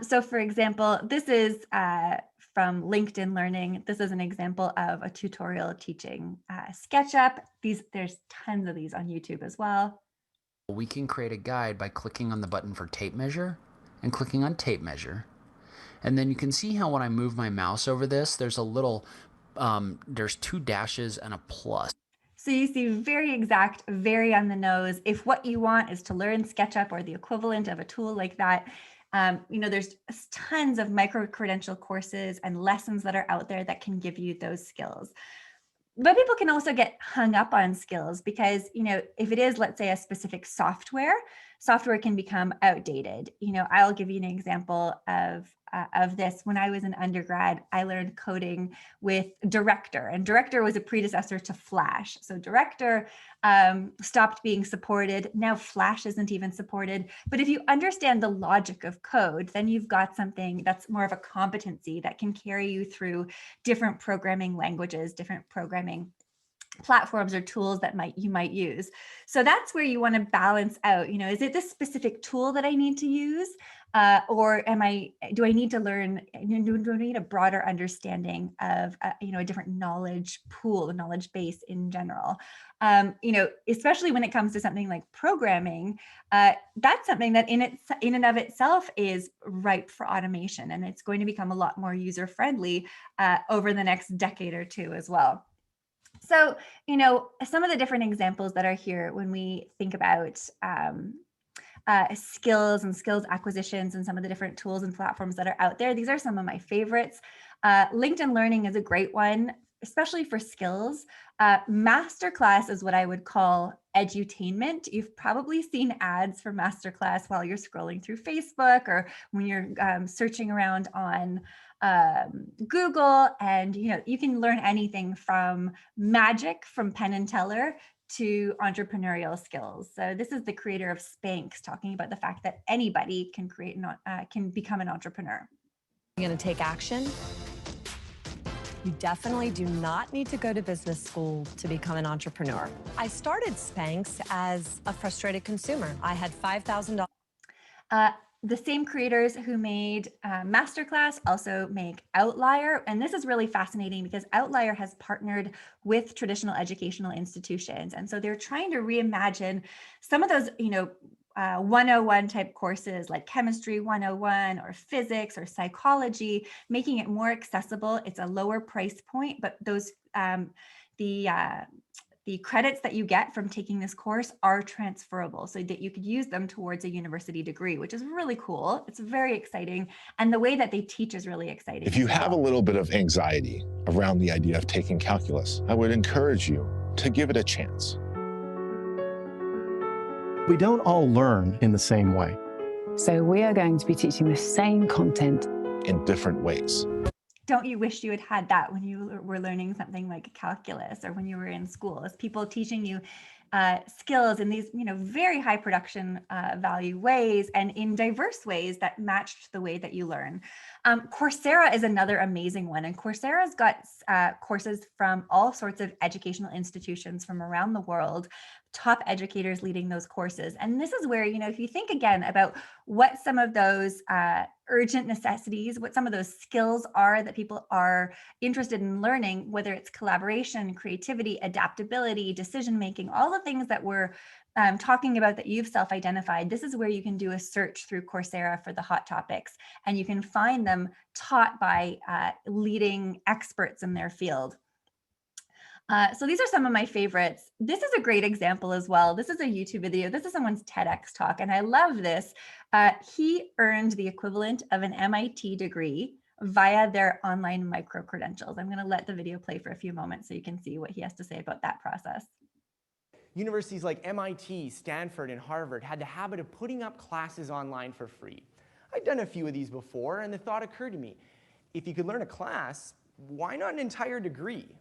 Speaker 1: So for example, this is from LinkedIn Learning. This is an example of a tutorial teaching SketchUp. There's tons of these on YouTube as well.
Speaker 3: We can create a guide by clicking on the button for tape measure and clicking on tape measure. And then you can see how when I move my mouse over this, there's a little, there's 2 dashes and a plus.
Speaker 1: So you see very exact, very on the nose. If what you want is to learn SketchUp or the equivalent of a tool like that, there's tons of micro-credential courses and lessons that are out there that can give you those skills. But people can also get hung up on skills because, if it is, let's say, a specific software can become outdated. I'll give you an example of this. When I was an undergrad, I learned coding with Director, and Director was a predecessor to Flash. So Director stopped being supported. Now Flash isn't even supported. But if you understand the logic of code, then you've got something that's more of a competency that can carry you through different programming languages, different programming platforms or tools that you might use. So that's where you want to balance out, is it this specific tool that I need to use? Or do I need to learn, do I need a broader understanding of, a different knowledge pool, a knowledge base in general? Especially when it comes to something like programming, that's something that in and of itself is ripe for automation, and it's going to become a lot more user-friendly over the next decade or two as well. So, some of the different examples that are here when we think about skills and skills acquisitions and some of the different tools and platforms that are out there, these are some of my favorites. LinkedIn Learning is a great one, especially for skills. Masterclass is what I would call edutainment. You've probably seen ads for masterclass while you're scrolling through Facebook or when you're searching around on Google, and you can learn anything from magic from Penn and Teller to entrepreneurial skills. So this is the creator of Spanx talking about the fact that anybody can can become an entrepreneur.
Speaker 4: You're going to take action. You definitely do not need to go to business school to become an entrepreneur. I started Spanx as a frustrated consumer. I had $5,000.
Speaker 1: The same creators who made Masterclass also make Outlier. And this is really fascinating because Outlier has partnered with traditional educational institutions. And so they're trying to reimagine some of those, 101 type courses like Chemistry 101 or physics or psychology, making it more accessible. It's a lower price point, but those the credits that you get from taking this course are transferable so that you could use them towards a university degree, which is really cool. It's very exciting. And the way that they teach is really exciting.
Speaker 5: If you have a little bit of anxiety around the idea of taking calculus, I would encourage you to give it a chance.
Speaker 6: We don't all learn in the same way.
Speaker 7: So we are going to be teaching the same content
Speaker 5: in different ways.
Speaker 1: Don't you wish you had had that when you were learning something like calculus or when you were in school? As people teaching you skills in these, very high production value ways and in diverse ways that matched the way that you learn. Coursera is another amazing one, and Coursera's got courses from all sorts of educational institutions from around the world, top educators leading those courses. And this is where, if you think again about what some of those urgent necessities, what some of those skills are that people are interested in learning, whether it's collaboration, creativity, adaptability, decision-making, all the things that we're talking about that you've self-identified, this is where you can do a search through Coursera for the hot topics, and you can find them taught by leading experts in their field. So these are some of my favorites. This is a great example as well. This is a YouTube video. This is someone's TEDx talk, and I love this. He earned the equivalent of an MIT degree via their online micro-credentials. I'm going to let the video play for a few moments so you can see what he has to say about that process.
Speaker 8: Universities like MIT, Stanford, and Harvard had the habit of putting up classes online for free. I'd done a few of these before, and the thought occurred to me, if you could learn a class, why not an entire degree?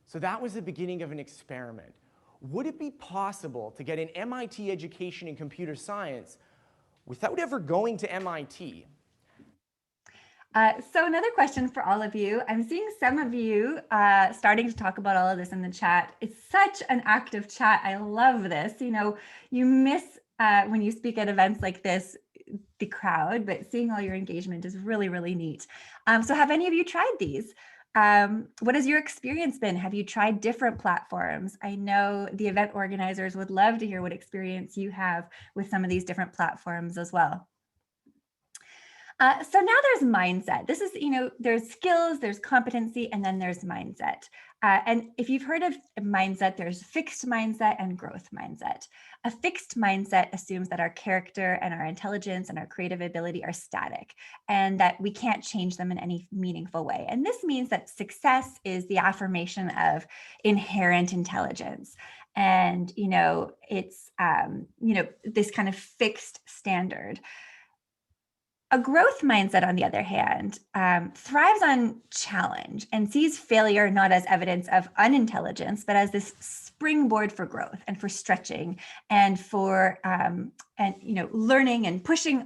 Speaker 8: So that was the beginning of an experiment. Would it be possible to get an MIT education in computer science without ever going to MIT?
Speaker 1: So another question for all of you. I'm seeing some of you starting to talk about all of this in the chat. It's such an active chat. I love this. You miss when you speak at events like this, the crowd, but seeing all your engagement is really, really neat. So have any of you tried these? What has your experience been? Have you tried different platforms? I know the event organizers would love to hear what experience you have with some of these different platforms as well. So now there's mindset. This is, there's skills, there's competency, and then there's mindset. And if you've heard of mindset, there's fixed mindset and growth mindset. A fixed mindset assumes that our character and our intelligence and our creative ability are static and that we can't change them in any meaningful way. And this means that success is the affirmation of inherent intelligence. And, it's, this kind of fixed standard. A growth mindset, on the other hand, thrives on challenge and sees failure not as evidence of unintelligence, but as this springboard for growth and for stretching and for learning and pushing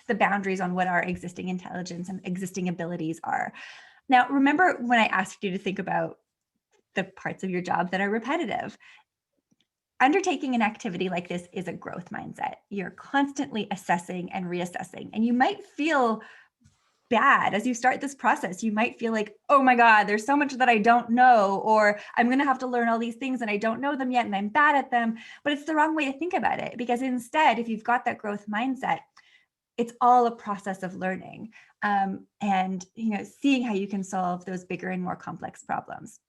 Speaker 1: the boundaries on what our existing intelligence and existing abilities are. Now, remember when I asked you to think about the parts of your job that are repetitive? Undertaking an activity like this is a growth mindset. You're constantly assessing and reassessing, and you might feel bad as you start this process. You might feel like, oh my God, there's so much that I don't know, or I'm going to have to learn all these things and I don't know them yet and I'm bad at them. But it's the wrong way to think about it, because instead, if you've got that growth mindset, it's all a process of learning and seeing how you can solve those bigger and more complex problems.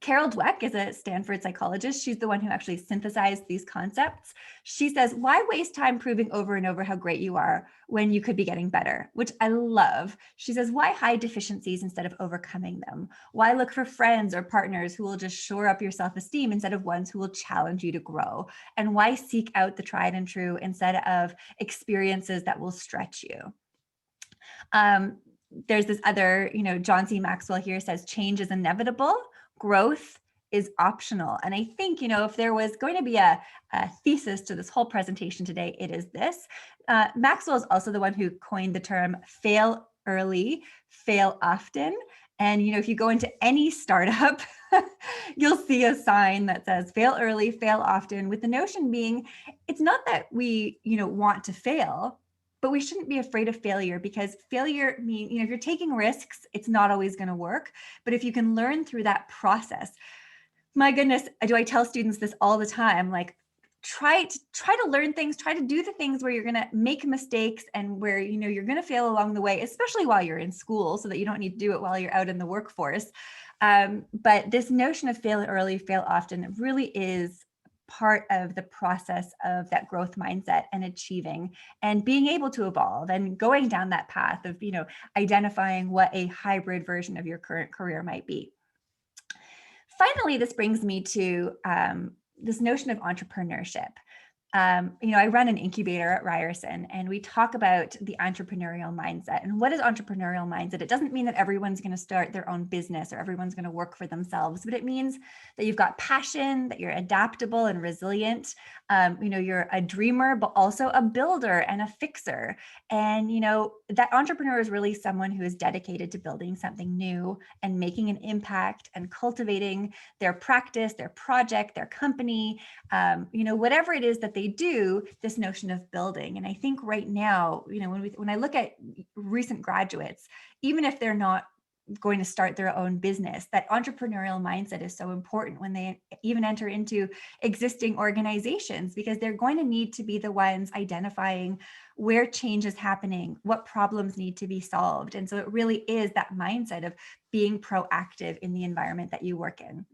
Speaker 1: Carol Dweck is a Stanford psychologist. She's the one who actually synthesized these concepts. She says, why waste time proving over and over how great you are when you could be getting better, which I love. She says, why hide deficiencies instead of overcoming them? Why look for friends or partners who will just shore up your self-esteem instead of ones who will challenge you to grow? And why seek out the tried and true instead of experiences that will stretch you? There's this other, John C. Maxwell here says, change is inevitable, growth is optional. And I think, if there was going to be a thesis to this whole presentation today, it is this. Maxwell is also the one who coined the term fail early, fail often. And, if you go into any startup, you'll see a sign that says fail early, fail often, with the notion being, it's not that we, want to fail, but we shouldn't be afraid of failure, because failure means, if you're taking risks, it's not always going to work. But if you can learn through that process, my goodness, do I tell students this all the time? Like, try to learn things, try to do the things where you're going to make mistakes and where, you're going to fail along the way, especially while you're in school, so that you don't need to do it while you're out in the workforce. But this notion of fail early, fail often really is part of the process of that growth mindset and achieving and being able to evolve and going down that path of, identifying what a hybrid version of your current career might be. Finally, this brings me to this notion of entrepreneurship. I run an incubator at Ryerson, and we talk about the entrepreneurial mindset. And what is entrepreneurial mindset? It doesn't mean that everyone's going to start their own business or everyone's going to work for themselves, but it means that you've got passion, that you're adaptable and resilient. You're a dreamer, but also a builder and a fixer. And, that entrepreneur is really someone who is dedicated to building something new and making an impact and cultivating their practice, their project, their company, whatever it is that they do, this notion of building. And I think right now, when I look at recent graduates, even if they're not going to start their own business, that entrepreneurial mindset is so important when they even enter into existing organizations, because they're going to need to be the ones identifying where change is happening, what problems need to be solved. And so it really is that mindset of being proactive in the environment that you work in.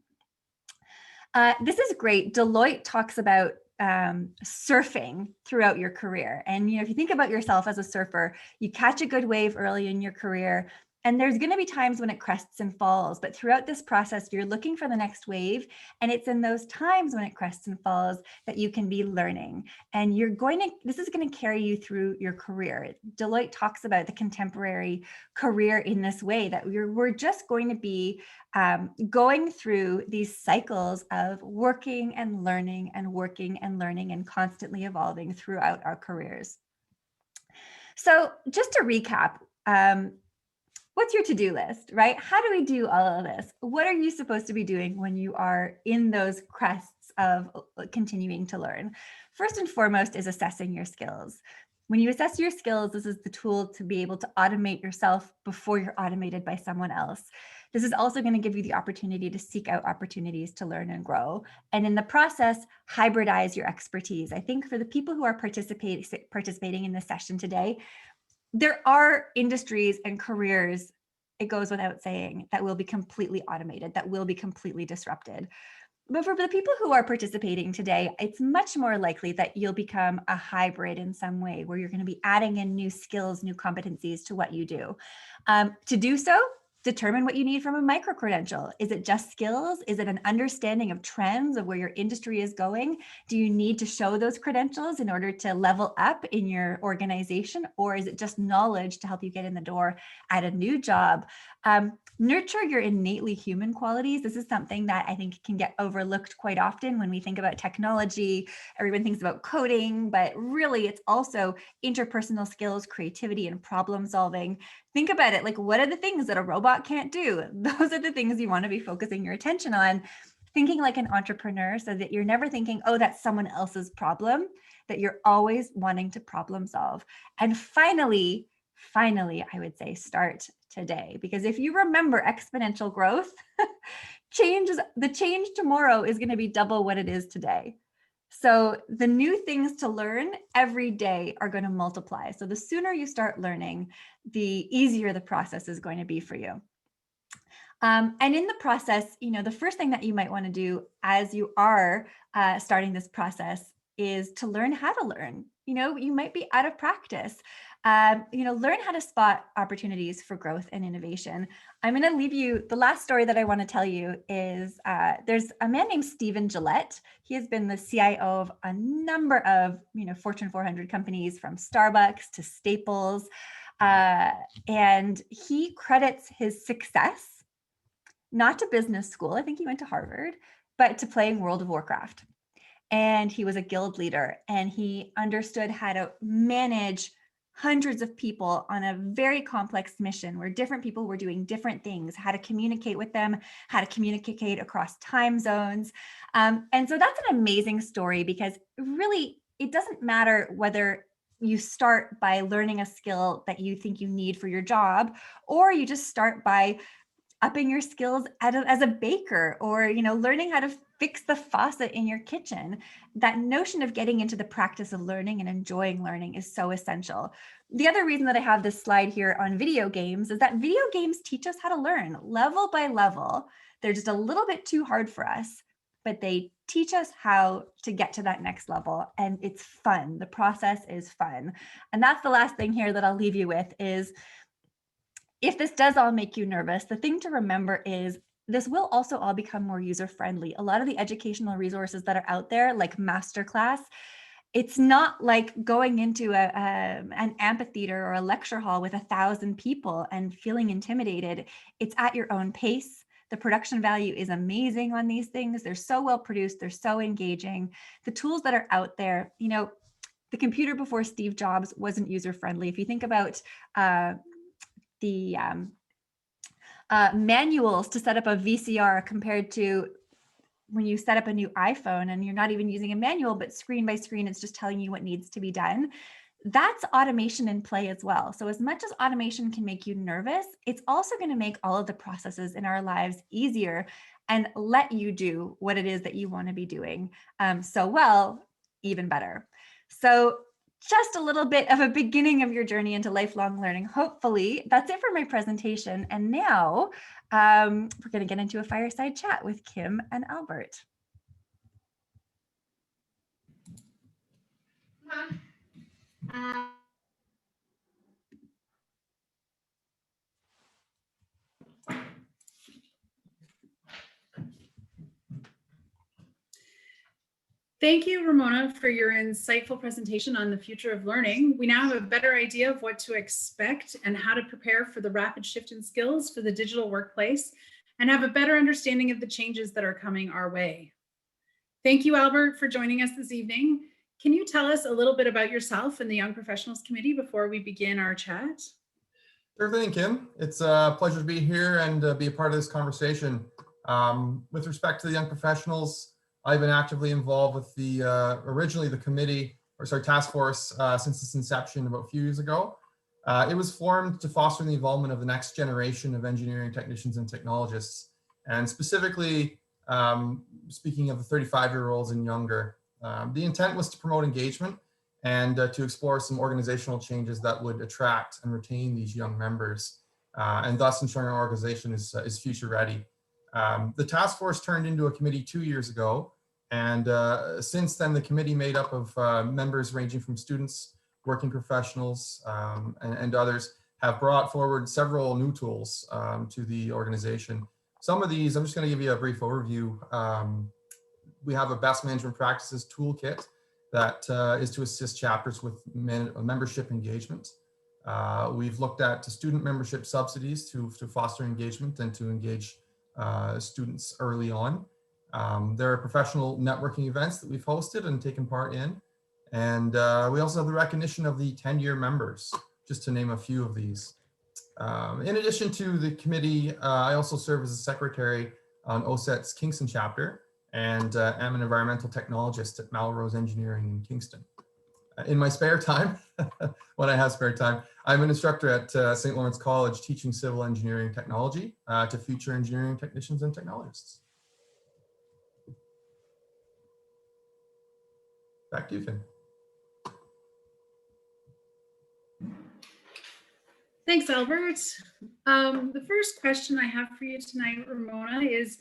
Speaker 1: This is great. Deloitte talks about surfing throughout your career. And, if you think about yourself as a surfer, you catch a good wave early in your career, and there's going to be times when it crests and falls. But throughout this process, you're looking for the next wave. And it's in those times when it crests and falls that you can be learning. And this is going to carry you through your career. Deloitte talks about the contemporary career in this way, that we're just going to be going through these cycles of working and learning and working and learning and constantly evolving throughout our careers. So just to recap, what's your to-do list, right? How do we do all of this? What are you supposed to be doing when you are in those crests of continuing to learn? First and foremost is assessing your skills. When you assess your skills, this is the tool to be able to automate yourself before you're automated by someone else. This is also going to give you the opportunity to seek out opportunities to learn and grow. And in the process, hybridize your expertise. I think for the people who are participating in this session today, there are industries and careers, it goes without saying, that will be completely automated, that will be completely disrupted. But for the people who are participating today, it's much more likely that you'll become a hybrid in some way, where you're going to be adding in new skills, new competencies to what you do. To do so, determine what you need from a micro-credential. Is it just skills? Is it an understanding of trends of where your industry is going? Do you need to show those credentials in order to level up in your organization? Or is it just knowledge to help you get in the door at a new job? Nurture your innately human qualities. This is something that I think can get overlooked quite often when we think about technology. Everyone thinks about coding, but really it's also interpersonal skills, creativity, and problem solving. Think about it, like, what are the things that a robot can't do? Those are the things you want to be focusing your attention on. Thinking like an entrepreneur, so that you're never thinking, oh, that's someone else's problem, that you're always wanting to problem solve. And finally, I would say start today, because if you remember exponential growth, the change tomorrow is going to be double what it is today. So the new things to learn every day are going to multiply. So the sooner you start learning, the easier the process is going to be for you. And in the process, the first thing that you might want to do as you are starting this process is to learn how to learn. You might be out of practice. Learn how to spot opportunities for growth and innovation. I'm going to leave you, the last story that I want to tell you is there's a man named Stephen Gillette. He has been the CIO of a number of, Fortune 400 companies, from Starbucks to Staples. And he credits his success not to business school, I think he went to Harvard, but to playing World of Warcraft. And he was a guild leader, and he understood how to manage hundreds of people on a very complex mission where different people were doing different things, how to communicate with them, how to communicate across time zones. And so that's an amazing story, because really it doesn't matter whether you start by learning a skill that you think you need for your job, or you just start by upping your skills as a baker, or learning how to fix the faucet in your kitchen. That notion of getting into the practice of learning and enjoying learning is so essential. The other reason that I have this slide here on video games is that video games teach us how to learn level by level. They're just a little bit too hard for us, but they teach us how to get to that next level, and it's fun. The process is fun. And that's the last thing here that I'll leave you with is, if this does all make you nervous, the thing to remember is this will also all become more user-friendly. A lot of the educational resources that are out there, like Masterclass, it's not like going into an amphitheater or a lecture hall with 1,000 people and feeling intimidated. It's at your own pace. The production value is amazing on these things. They're so well produced. They're so engaging. The tools that are out there, the computer before Steve Jobs wasn't user-friendly. If you think about the manuals to set up a VCR compared to when you set up a new iPhone and you're not even using a manual, but screen by screen, it's just telling you what needs to be done. That's automation in play as well. So as much as automation can make you nervous, it's also going to make all of the processes in our lives easier and let you do what it is that you want to be doing so well, even better. So just a little bit of a beginning of your journey into lifelong learning. Hopefully that's it for my presentation. And now we're going to get into a fireside chat with Kim and Albert.
Speaker 2: Thank you, Ramona, for your insightful presentation on the future of learning. We now have a better idea of what to expect and how to prepare for the rapid shift in skills for the digital workplace, and have a better understanding of the changes that are coming our way. Thank you, Albert, for joining us this evening. Can you tell us a little bit about yourself and the Young Professionals Committee before we begin our chat?
Speaker 9: Sure thing, Kim. It's a pleasure to be here and be a part of this conversation. With respect to the Young Professionals, I've been actively involved with the originally the committee, or sorry, task force since its inception about a few years ago. It was formed to foster the involvement of the next generation of engineering technicians and technologists, and specifically speaking of the 35-year-olds and younger. The intent was to promote engagement and to explore some organizational changes that would attract and retain these young members, and thus ensuring our organization is future ready. The task force turned into a committee 2 years ago, and since then the committee, made up of members ranging from students, working professionals, and others, have brought forward several new tools to the organization. Some of these, I'm just going to give you a brief overview. We have a best management practices toolkit that is to assist chapters with membership engagement. We've looked at student membership subsidies to foster engagement and to engage students early on. There are professional networking events that we've hosted and taken part in. And we also have the recognition of the 10-year members, just to name a few of these. In addition to the committee, I also serve as a secretary on OACETT's Kingston chapter, and am an environmental technologist at Melrose Engineering in Kingston. In my spare time, when I have spare time, I'm an instructor at St. Lawrence College teaching civil engineering technology to future engineering technicians and technologists. Back to you, Finn.
Speaker 2: Thanks, Albert. The first question I have for you tonight, Ramona, is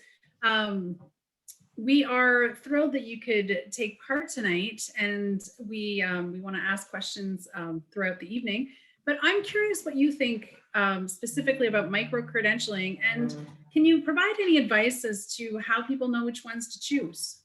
Speaker 2: we are thrilled that you could take part tonight, and we want to ask questions throughout the evening. But I'm curious what you think specifically about micro-credentialing, and can you provide any advice as to how people know which ones to choose?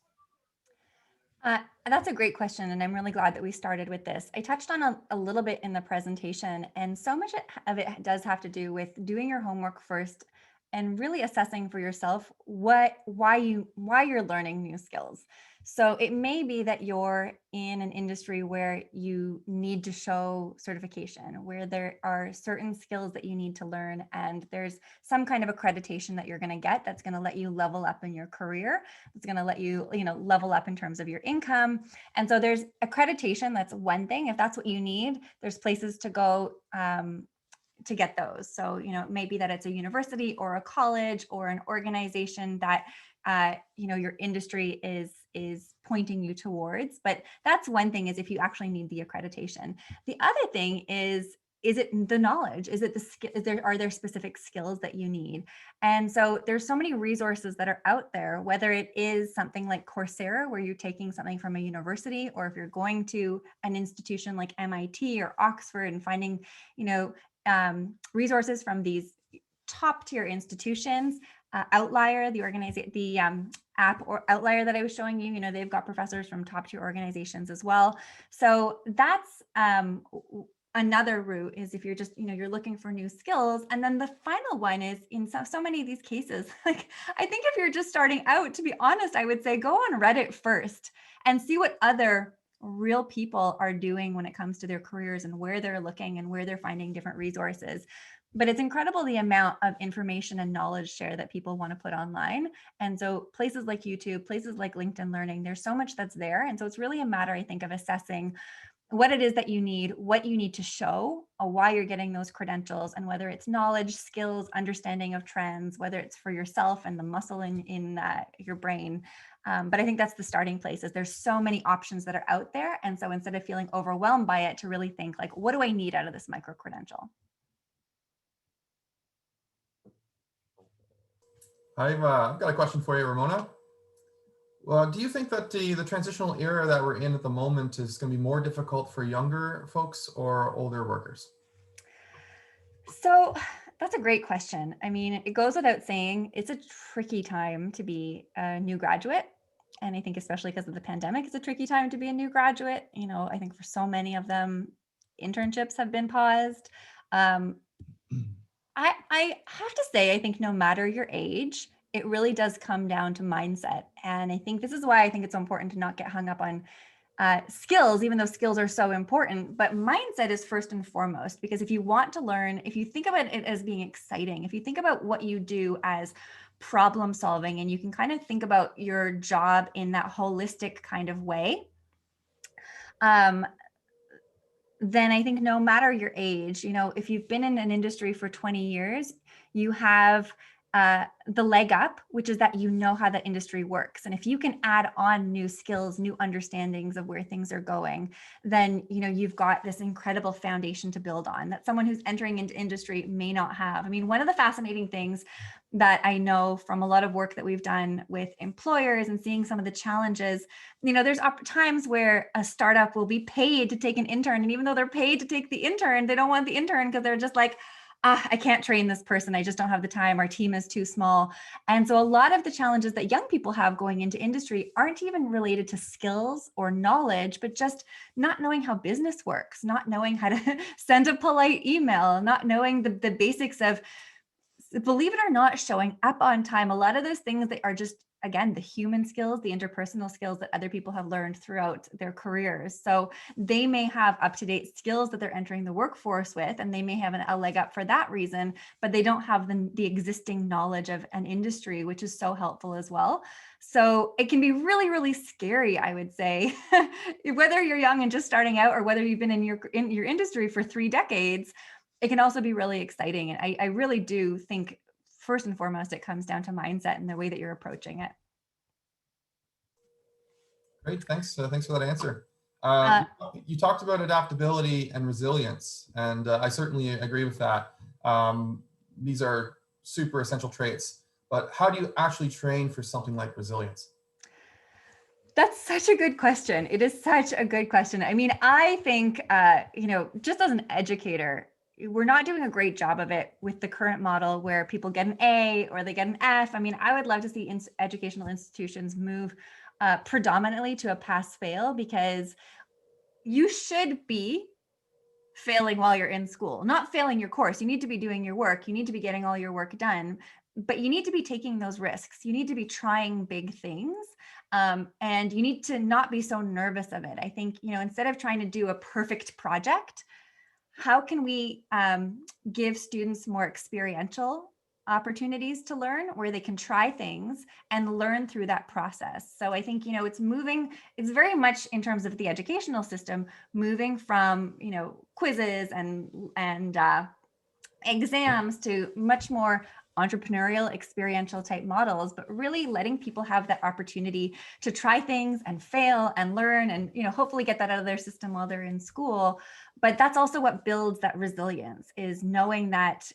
Speaker 1: That's a great question, and I'm really glad that we started with this. I touched on a little bit in the presentation, and so much of it does have to do with doing your homework first and really assessing for yourself why you're learning new skills. So it may be that you're in an industry where you need to show certification, where there are certain skills that you need to learn, and there's some kind of accreditation that you're going to get that's going to let you level up in your career. It's going to let you, level up in terms of your income. And so there's accreditation. That's one thing. If that's what you need, there's places to go to get those. So, maybe that it's a university or a college or an organization that, your industry is pointing you towards. But that's one thing, is if you actually need the accreditation. The other thing is it the knowledge? Is it the skill? Are there specific skills that you need? And so there's so many resources that are out there, whether it is something like Coursera, where you're taking something from a university, or if you're going to an institution like MIT or Oxford and finding, resources from these top tier institutions. Outlier, the app or Outlier that I was showing you, they've got professors from top tier organizations as well. So that's another route, is if you're just, you're looking for new skills. And then the final one is, in so many of these cases, like, I think if you're just starting out, to be honest, I would say go on Reddit first and see what other real people are doing when it comes to their careers and where they're looking and where they're finding different resources. But it's incredible the amount of information and knowledge share that people want to put online. And so places like YouTube, places like LinkedIn Learning, there's so much that's there. And so it's really a matter, I think, of assessing what it is that you need, what you need to show, why you're getting those credentials, and whether it's knowledge, skills, understanding of trends, whether it's for yourself and the muscle in your brain. But I think that's the starting place, is there's so many options that are out there. And so instead of feeling overwhelmed by it, to really think, like, what do I need out of this micro credential?
Speaker 9: I've got a question for you, Ramona. Well, do you think that the transitional era that we're in at the moment is going to be more difficult for younger folks or older workers?
Speaker 1: So that's a great question. I mean, it goes without saying, it's a tricky time to be a new graduate. And I think especially because of the pandemic, it's a tricky time to be a new graduate. I think for so many of them, internships have been paused. I have to say, I think no matter your age, it really does come down to mindset. And I think this is why I think it's so important to not get hung up on skills, even though skills are so important. But mindset is first and foremost, because if you want to learn, if you think about it as being exciting, if you think about what you do as problem solving, and you can kind of think about your job in that holistic kind of way, then I think no matter your age, if you've been in an industry for 20 years, you have the leg up, which is that you know how the industry works. And if you can add on new skills, new understandings of where things are going, then you've got this incredible foundation to build on that someone who's entering into industry may not have. I mean, one of the fascinating things that I know from a lot of work that we've done with employers and seeing some of the challenges, there's times where a startup will be paid to take an intern, and even though they're paid to take the intern, they don't want the intern because they're just like, I can't train this person. I just don't have the time. Our team is too small. And so a lot of the challenges that young people have going into industry aren't even related to skills or knowledge, but just not knowing how business works, not knowing how to send a polite email, not knowing the basics of, believe it or not, showing up on time. A lot of those things that are just, again, the human skills, the interpersonal skills that other people have learned throughout their careers. So they may have up-to-date skills that they're entering the workforce with, and they may have a leg up for that reason, but they don't have the existing knowledge of an industry, which is so helpful as well. So it can be really, really scary, I would say, whether you're young and just starting out, or whether you've been in your industry for 3 decades. It can also be really exciting. And I really do think, first and foremost, it comes down to mindset and the way that you're approaching it.
Speaker 9: Great, thanks. Thanks for that answer. You talked about adaptability and resilience, and I certainly agree with that. These are super essential traits, but how do you actually train for something like resilience?
Speaker 1: That's such a good question. It is such a good question. I mean, I think, just as an educator, we're not doing a great job of it with the current model where people get an A or they get an F. I mean, I would love to see educational institutions move predominantly to a pass-fail, because you should be failing while you're in school, not failing your course. You need to be doing your work. You need to be getting all your work done, but you need to be taking those risks. You need to be trying big things. And you need to not be so nervous of it. I think, instead of trying to do a perfect project, how can we give students more experiential opportunities to learn, where they can try things and learn through that process? So I think, it's very much in terms of the educational system, moving from, quizzes and exams to much more entrepreneurial, experiential type models, but really letting people have that opportunity to try things and fail and learn and, hopefully get that out of their system while they're in school. But that's also what builds that resilience, is knowing that,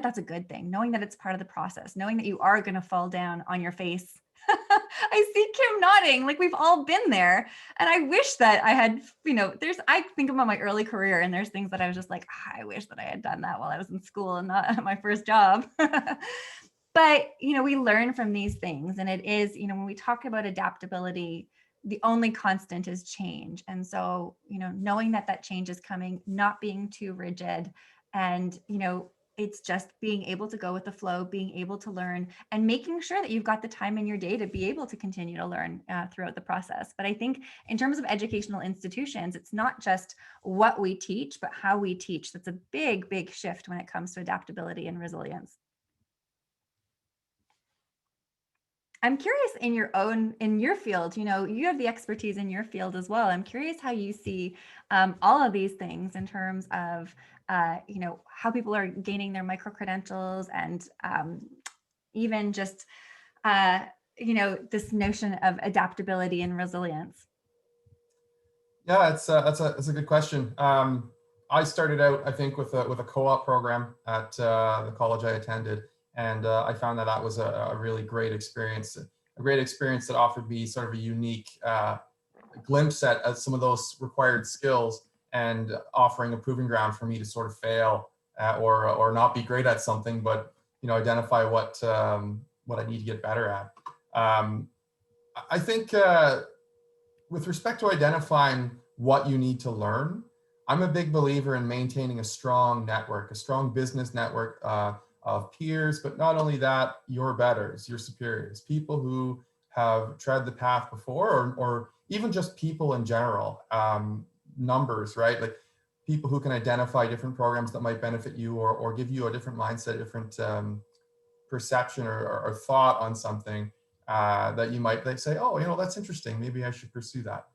Speaker 1: that's a good thing, knowing that it's part of the process, knowing that you are going to fall down on your face. I see Kim nodding, like we've all been there. And I wish that I had, I think about my early career, and there's things that I was just like, I wish that I had done that while I was in school and not at my first job. But, we learn from these things. And it is, when we talk about adaptability, the only constant is change. And so, knowing that change is coming, not being too rigid, and, it's just being able to go with the flow, being able to learn, and making sure that you've got the time in your day to be able to continue to learn throughout the process. But I think in terms of educational institutions, it's not just what we teach, but how we teach. That's a big, big shift when it comes to adaptability and resilience. I'm curious, in your field, you have the expertise in your field as well. I'm curious how you see all of these things in terms of, how people are gaining their micro credentials, and even just, this notion of adaptability and resilience.
Speaker 9: Yeah, that's a good question. I started out, I think, with a co-op program at the college I attended, and I found that was a really great experience. A great experience that offered me sort of a unique glimpse at some of those required skills, and offering a proving ground for me to sort of fail or not be great at something, but identify what I need to get better at. I think with respect to identifying what you need to learn, I'm a big believer in maintaining a strong network, a strong business network of peers, but not only that, your betters, your superiors, people who have tread the path before, or even just people in general, numbers, right? Like people who can identify different programs that might benefit you, or give you a different mindset, different perception or thought on something that you might say, oh, that's interesting. Maybe I should pursue that.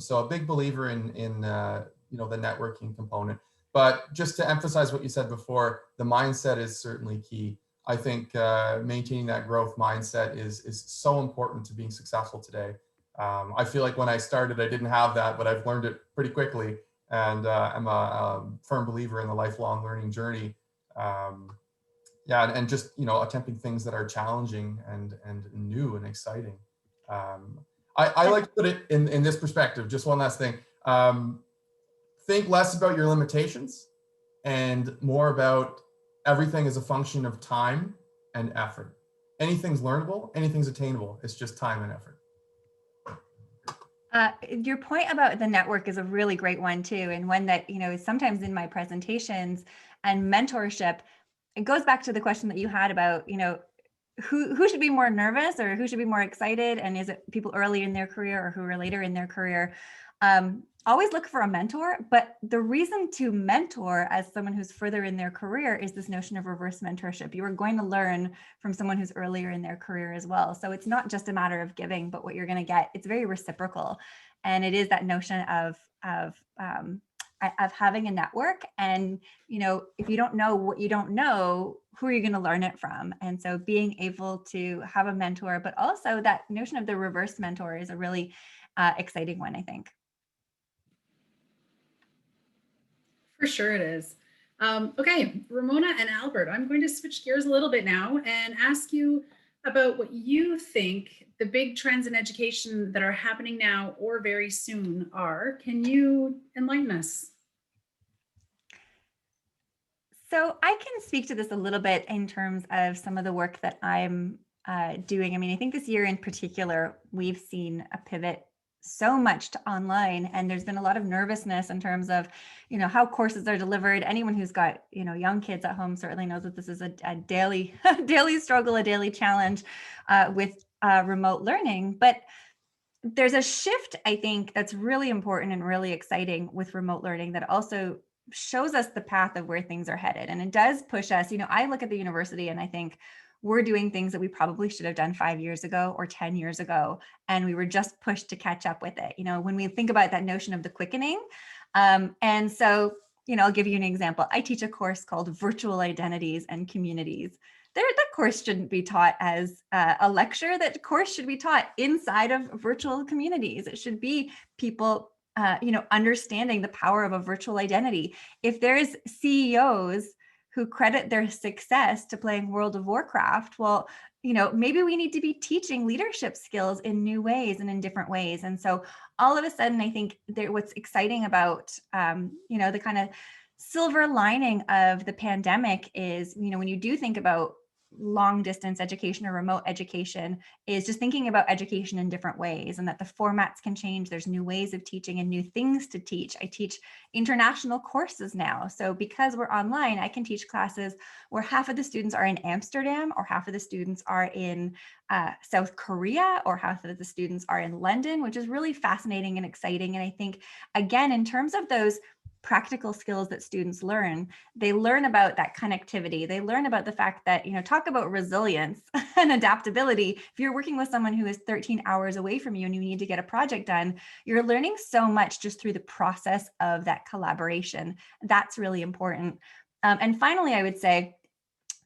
Speaker 9: So a big believer in the networking component. But just to emphasize what you said before, the mindset is certainly key. I think maintaining that growth mindset is so important to being successful today. I feel like when I started, I didn't have that, but I've learned it pretty quickly. And I'm a firm believer in the lifelong learning journey. And just, attempting things that are challenging and new and exciting. I like to put it in this perspective. Just one last thing. Think less about your limitations and more about everything as a function of time and effort. Anything's learnable, anything's attainable. It's just time and effort.
Speaker 1: Your point about the network is a really great one too. And one that, sometimes in my presentations and mentorship, it goes back to the question that you had about, who should be more nervous or who should be more excited? And is it people early in their career or who are later in their career? Always look for a mentor, but the reason to mentor as someone who's further in their career is this notion of reverse mentorship. You are going to learn from someone who's earlier in their career as well. So it's not just a matter of giving, but what you're going to get. It's very reciprocal. And it is that notion of of having a network. And, if you don't know what you don't know, who are you going to learn it from? And so being able to have a mentor, but also that notion of the reverse mentor is a really exciting one, I think.
Speaker 2: For sure it is. Okay, Ramona and Albert, I'm going to switch gears a little bit now and ask you about what you think the big trends in education that are happening now or very soon are. Can you enlighten us?
Speaker 1: So I can speak to this a little bit in terms of some of the work that I'm doing. I mean, I think this year in particular, we've seen a pivot so much to online, and there's been a lot of nervousness in terms of, how courses are delivered. Anyone who's got, young kids at home certainly knows that this is a daily, daily struggle, a daily challenge with remote learning. But there's a shift, I think, that's really important and really exciting with remote learning that also shows us the path of where things are headed. And it does push us, I look at the university and I think we're doing things that we probably should have done 5 years ago or 10 years ago. And we were just pushed to catch up with it. When we think about that notion of the quickening. And so, I'll give you an example. I teach a course called Virtual Identities and Communities. That course shouldn't be taught as a lecture. That course should be taught inside of virtual communities. It should be people, understanding the power of a virtual identity. If there's CEOs who credit their success to playing World of Warcraft, well, maybe we need to be teaching leadership skills in new ways and in different ways. And so all of a sudden, I think what's exciting about, the kind of silver lining of the pandemic is, when you do think about long distance education or remote education, is just thinking about education in different ways, and that the formats can change. There's new ways of teaching and new things to teach. I teach international courses now. So because we're online, I can teach classes where half of the students are in Amsterdam, or half of the students are in South Korea, or half of the students are in London, which is really fascinating and exciting. And I think, again, in terms of those practical skills that students learn, they learn about that connectivity. They learn about the fact that, talk about resilience and adaptability. If you're working with someone who is 13 hours away from you and you need to get a project done, you're learning so much just through the process of that collaboration. That's really important. And finally, I would say,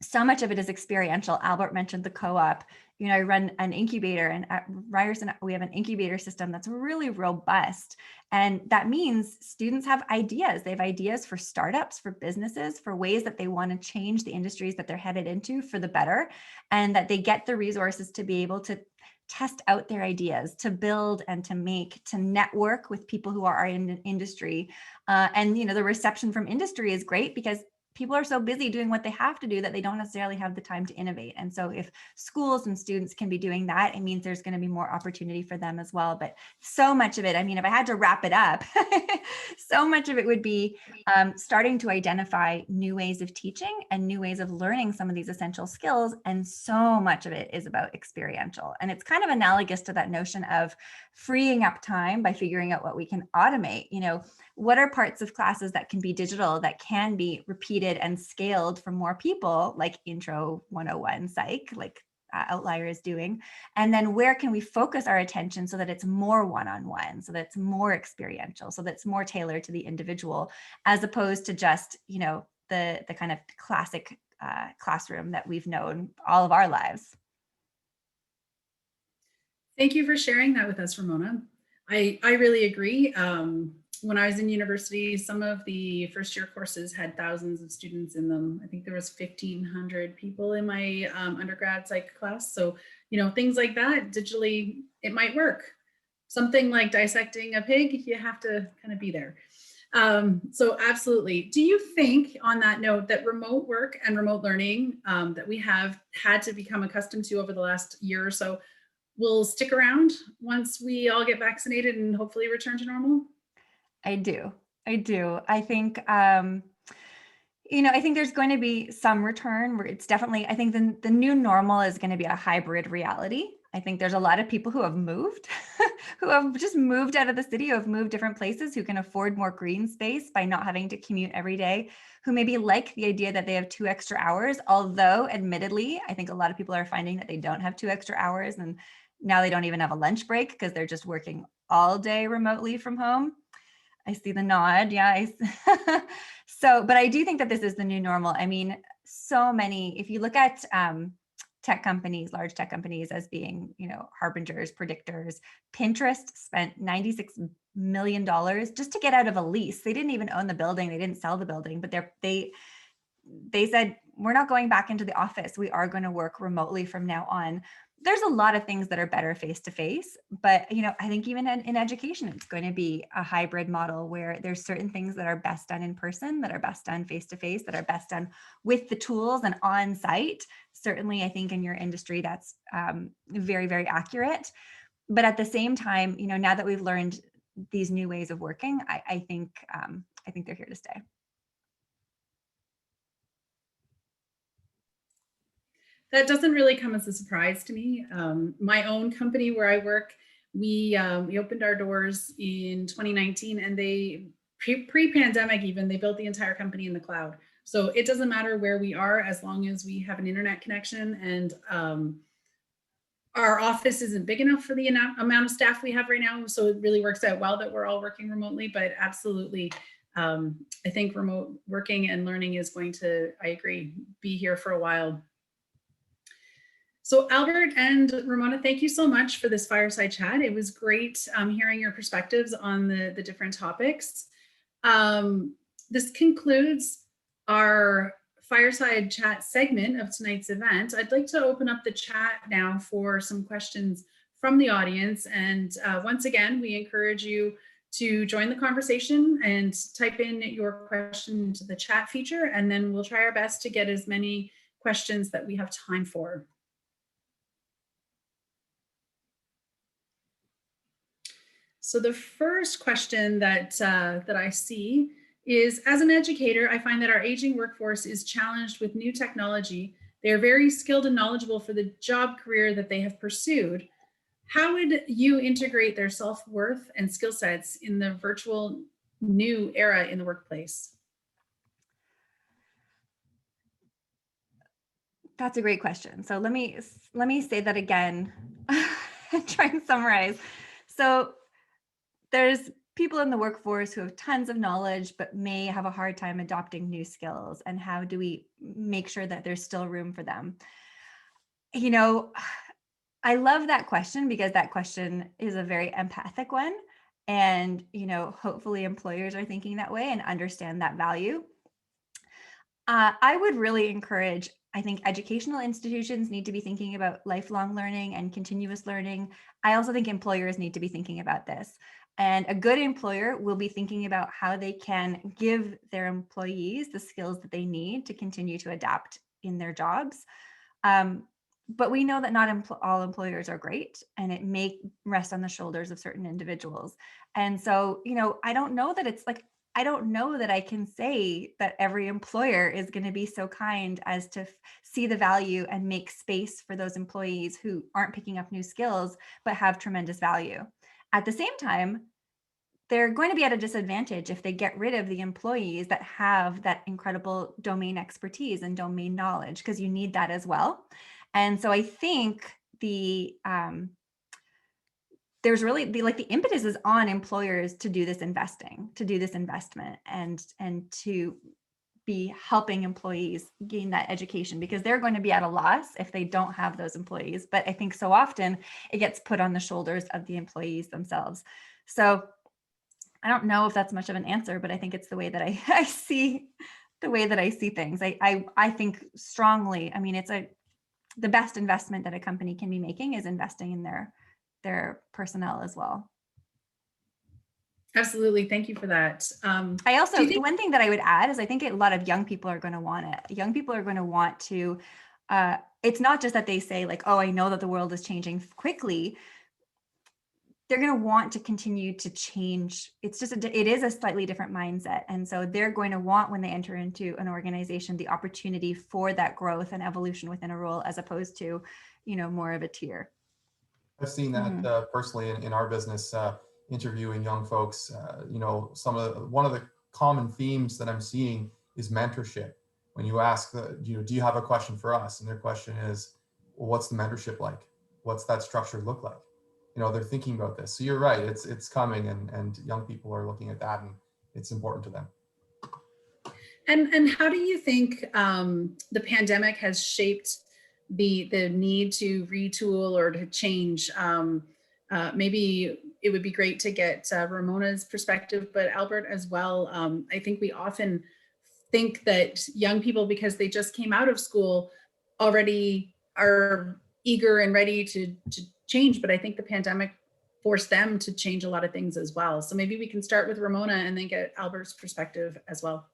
Speaker 1: so much of it is experiential. Albert mentioned the co-op. I run an incubator, and at Ryerson, we have an incubator system that's really robust. And that means students have ideas. They have ideas for startups, for businesses, for ways that they want to change the industries that they're headed into for the better, and that they get the resources to be able to test out their ideas, to build and to make, to network with people who are in the industry. And the reception from industry is great because people are so busy doing what they have to do that they don't necessarily have the time to innovate. And so if schools and students can be doing that, it means there's going to be more opportunity for them as well. But so much of it, if I had to wrap it up, so much of it would be starting to identify new ways of teaching and new ways of learning some of these essential skills. And so much of it is about experiential. And it's kind of analogous to that notion of freeing up time by figuring out what we can automate. What are parts of classes that can be digital, that can be repeated and scaled for more people, like Intro 101 Psych, like Outlier is doing? And then where can we focus our attention so that it's more one-on-one, so that it's more experiential, so that it's more tailored to the individual, as opposed to just, the kind of classic classroom that we've known all of our lives.
Speaker 2: Thank you for sharing that with us, Ramona. I really agree. When I was in university, some of the first year courses had thousands of students in them. I think there was 1,500 people in my undergrad psych class. So, things like that digitally, it might work. Something like dissecting a pig, you have to kind of be there. So absolutely. Do you think, on that note, that remote work and remote learning that we have had to become accustomed to over the last year or so will stick around once we all get vaccinated and hopefully return to normal?
Speaker 1: I do. I think, I think there's going to be some return where it's definitely, I think the new normal is going to be a hybrid reality. I think there's a lot of people who have moved, who have just moved out of the city, who have moved different places, who can afford more green space by not having to commute every day, who maybe like the idea that they have 2 extra hours. Although admittedly, I think a lot of people are finding that they don't have 2 extra hours, and now they don't even have a lunch break because they're just working all day remotely from home. I see the nod. Yeah. So, but I do think that this is the new normal. I mean, so many, if you look at tech companies, large tech companies as being, harbingers, predictors, Pinterest spent $96 million just to get out of a lease. They didn't even own the building. They didn't sell the building, but they said, we're not going back into the office. We are going to work remotely from now on. There's a lot of things that are better face-to-face, but I think even in education, it's going to be a hybrid model where there's certain things that are best done in person, that are best done face-to-face, that are best done with the tools and on site. Certainly, I think in your industry, that's very, very accurate. But at the same time, now that we've learned these new ways of working, I think they're here to stay.
Speaker 2: That doesn't really come as a surprise to me. My own company where I work, we opened our doors in 2019, and they pre-pandemic even, they built the entire company in the cloud. So it doesn't matter where we are as long as we have an internet connection, and our office isn't big enough for the amount of staff we have right now. So it really works out well that we're all working remotely, but absolutely. I think remote working and learning is going to, I agree, be here for a while. So Albert and Ramona, thank you so much for this fireside chat. It was great hearing your perspectives on the different topics. This concludes our fireside chat segment of tonight's event. I'd like to open up the chat now for some questions from the audience. And once again, we encourage you to join the conversation and type in your question into the chat feature, and then we'll try our best to get as many questions that we have time for. So the first question that I see is, as an educator, I find that our aging workforce is challenged with new technology. They are very skilled and knowledgeable for the job career that they have pursued. How would you integrate their self-worth and skill sets in the virtual new era in the workplace?
Speaker 1: That's a great question. So let me say that again and try and summarize. So there's people in the workforce who have tons of knowledge, but may have a hard time adopting new skills. And how do we make sure that there's still room for them? I love that question because that question is a very empathic one. And, hopefully employers are thinking that way and understand that value. I would really encourage, I think educational institutions need to be thinking about lifelong learning and continuous learning. I also think employers need to be thinking about this. And a good employer will be thinking about how they can give their employees the skills that they need to continue to adapt in their jobs. But we know that not all employers are great, and it may rest on the shoulders of certain individuals. And so, I don't know that I can say that every employer is going to be so kind as to see the value and make space for those employees who aren't picking up new skills, but have tremendous value. At the same time, they're going to be at a disadvantage if they get rid of the employees that have that incredible domain expertise and domain knowledge, because you need that as well. And so I think there's really the impetus is on employers to do this investment and to be helping employees gain that education, because they're going to be at a loss if they don't have those employees. But I think so often it gets put on the shoulders of the employees themselves. So I don't know if that's much of an answer, but I think it's the way that I see things. I think strongly, it's the best investment that a company can be making is investing in their personnel as well.
Speaker 2: Absolutely. Thank you for that.
Speaker 1: I also, the one thing that I would add is I think a lot of young people are going to want it. Young people are going to want to, it's not just that they say like, oh, I know that the world is changing quickly. They're going to want to continue to change. It is a slightly different mindset. And so they're going to want, when they enter into an organization, the opportunity for that growth and evolution within a role, as opposed to, more of a tier.
Speaker 9: I've seen that personally in our business, interviewing young folks. One of the common themes that I'm seeing is mentorship. When you ask, do you have a question for us? And their question is, well, what's the mentorship like? What's that structure look like? they're thinking about this. So you're right, it's coming, and young people are looking at that, and it's important to them.
Speaker 2: And how do you think the pandemic has shaped the need to retool or to change? Maybe it would be great to get Ramona's perspective, but Albert as well. I think we often think that young people, because they just came out of school, already are eager and ready to change. But I think the pandemic forced them to change a lot of things as well. So maybe we can start with Ramona and then get Albert's perspective as well.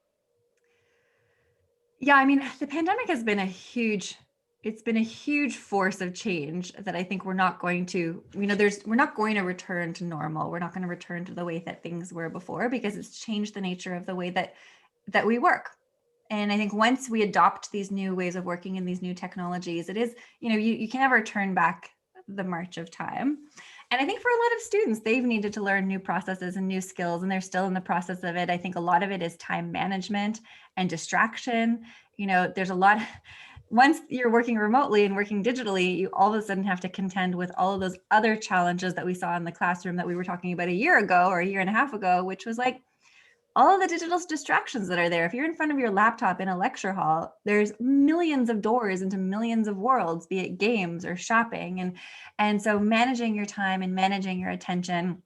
Speaker 1: Yeah, I mean, the pandemic has been it's been a huge force of change that I think we're not going to, we're not going to return to normal. We're not going to return to the way that things were before, because it's changed the nature of the way that we work. And I think once we adopt these new ways of working and these new technologies, it is, you can never turn back the march of time. And I think for a lot of students, they've needed to learn new processes and new skills, and they're still in the process of it. I think a lot of it is time management and distraction. There's a lot. Once you're working remotely and working digitally, you all of a sudden have to contend with all of those other challenges that we saw in the classroom that we were talking about a year ago or a year and a half ago, which was like all of the digital distractions that are there. If you're in front of your laptop in a lecture hall, there's millions of doors into millions of worlds, be it games or shopping. And so managing your time and managing your attention,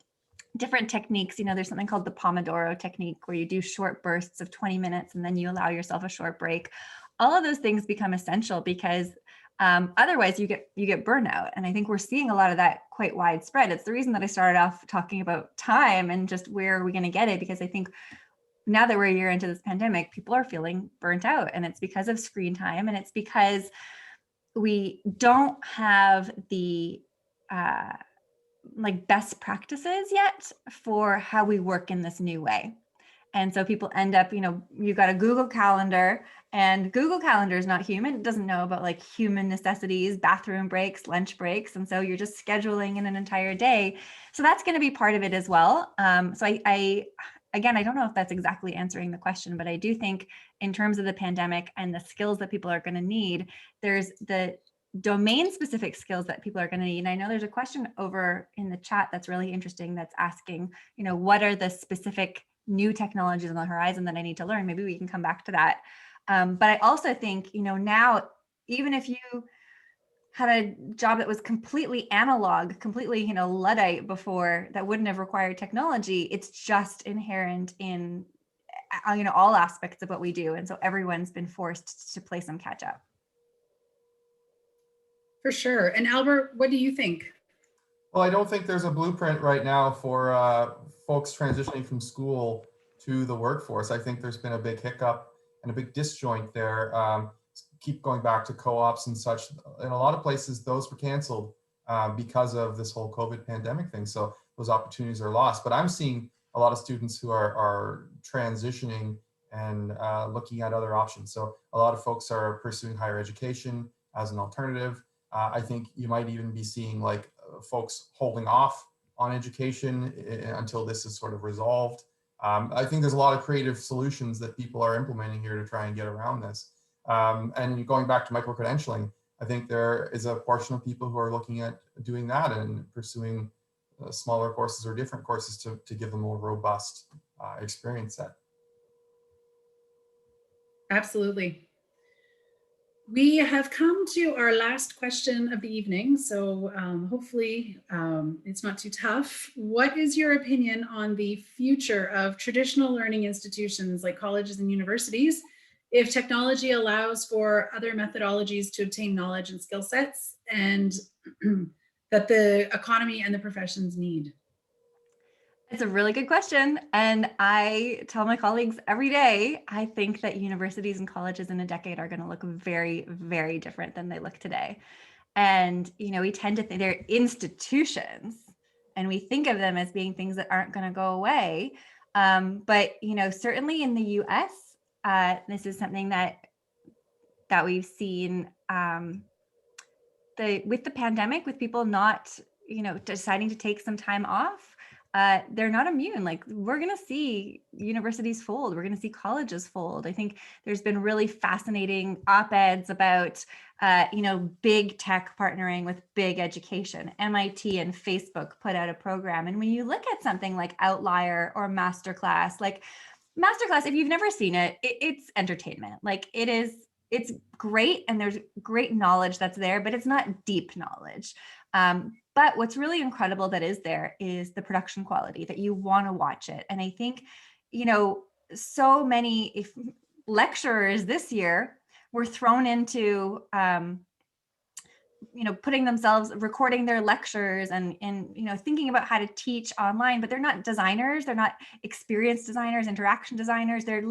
Speaker 1: different techniques, there's something called the Pomodoro technique, where you do short bursts of 20 minutes and then you allow yourself a short break. All of those things become essential, because otherwise you get burnout. And I think we're seeing a lot of that quite widespread. It's the reason that I started off talking about time and just where are we going to get it, because I think now that we're a year into this pandemic, people are feeling burnt out, and it's because of screen time, and it's because we don't have the best practices yet for how we work in this new way. And so people end up, you've got a Google Calendar, and Google Calendar is not human. It doesn't know about human necessities, bathroom breaks, lunch breaks. And so you're just scheduling in an entire day. So that's going to be part of it as well. So again, I don't know if that's exactly answering the question, but I do think in terms of the pandemic and the skills that people are going to need, there's the domain specific skills that people are going to need. And I know there's a question over in the chat that's really interesting that's asking, what are the specific new technologies on the horizon that I need to learn? Maybe we can come back to that. But I also think, now, even if you had a job that was completely analog, completely, Luddite before, that wouldn't have required technology, it's just inherent in, all aspects of what we do. And so everyone's been forced to play some catch up.
Speaker 2: For sure. And Albert, what do you think?
Speaker 9: Well, I don't think there's a blueprint right now for folks transitioning from school to the workforce. I think there's been a big hiccup and a big disjoint there. Keep going back to co-ops and such. In a lot of places, those were canceled because of this whole COVID pandemic thing. So those opportunities are lost. But I'm seeing a lot of students who are transitioning and looking at other options. So a lot of folks are pursuing higher education as an alternative. I think you might even be seeing folks holding off on education until this is sort of resolved. I think there's a lot of creative solutions that people are implementing here to try and get around this. And going back to micro-credentialing, I think there is a portion of people who are looking at doing that and pursuing smaller courses or different courses to give them a more robust experience set.
Speaker 2: Absolutely. We have come to our last question of the evening, so hopefully it's not too tough. What is your opinion on the future of traditional learning institutions like colleges and universities if technology allows for other methodologies to obtain knowledge and skill sets and that the economy and the professions need?
Speaker 1: It's a really good question. And I tell my colleagues every day, I think that universities and colleges in a decade are going to look very, very different than they look today. And, we tend to think they're institutions and we think of them as being things that aren't going to go away. But, certainly in the US, this is something that we've seen with the pandemic, with people not, deciding to take some time off. they're not immune. Like, we're going to see universities fold. We're going to see colleges fold. I think there's been really fascinating op-eds about, big tech partnering with big education. MIT and Facebook put out a program. And when you look at something like Outlier or Masterclass, if you've never seen it, it's entertainment. Like, it's great. And there's great knowledge that's there, but it's not deep knowledge. But what's really incredible that is there is the production quality that you want to watch it. And I think, so many lecturers this year were thrown into, putting themselves, recording their lectures and thinking about how to teach online, but they're not designers. They're not experienced designers, interaction designers. They're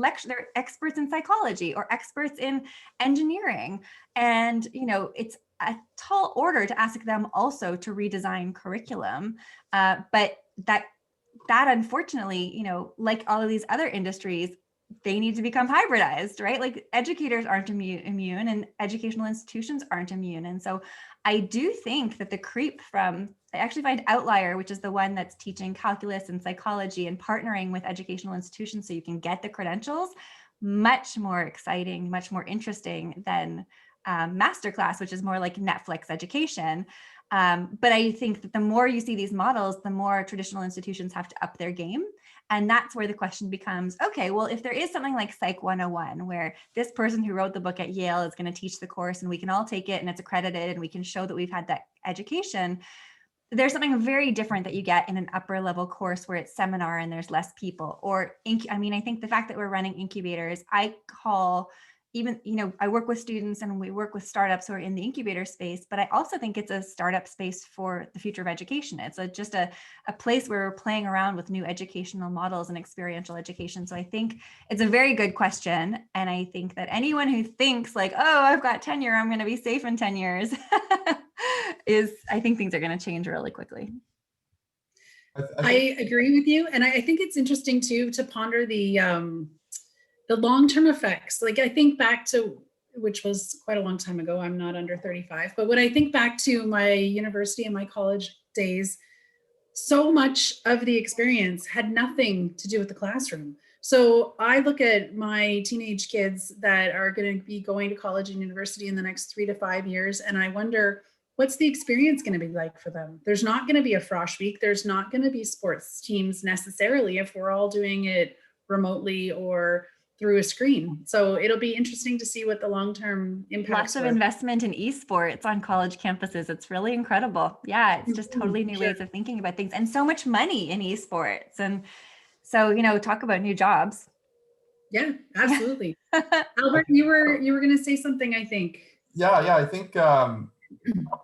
Speaker 1: experts in psychology or experts in engineering. And, it's a tall order to ask them also to redesign curriculum. But that unfortunately, like all of these other industries, they need to become hybridized, right? Like, educators aren't immune and educational institutions aren't immune. And so I do think that I actually find Outlier, which is the one that's teaching calculus and psychology and partnering with educational institutions so you can get the credentials, much more exciting, much more interesting than Masterclass, which is more like Netflix education. But I think that the more you see these models, the more traditional institutions have to up their game. And that's where the question becomes, okay, well, if there is something like Psych 101, where this person who wrote the book at Yale is going to teach the course and we can all take it and it's accredited and we can show that we've had that education, there's something very different that you get in an upper level course where it's seminar and there's less people. Or, I think the fact that we're running incubators, I call even, I work with students and we work with startups who are in the incubator space, but I also think it's a startup space for the future of education. It's just a place where we're playing around with new educational models and experiential education. So I think it's a very good question. And I think that anyone who thinks like, oh, I've got tenure, I'm going to be safe in 10 years, I think things are going to change really quickly.
Speaker 2: I agree with you. And I think it's interesting too, to ponder the long-term effects. Like, I think back to, which was quite a long time ago, I'm not under 35, but when I think back to my university and my college days, so much of the experience had nothing to do with the classroom. So I look at my teenage kids that are going to be going to college and university in the next 3 to 5 years, and I wonder, what's the experience going to be like for them? There's not going to be a frosh week. There's not going to be sports teams necessarily if we're all doing it remotely or through a screen. So it'll be interesting to see what the long-term impacts
Speaker 1: Lots of investment in esports on college campuses. It's really incredible. Yeah, it's just totally new ways of thinking about things, and so much money in esports. And so, talk about new jobs.
Speaker 2: Yeah, absolutely. Albert, you were going to say something, I think.
Speaker 9: Yeah, I think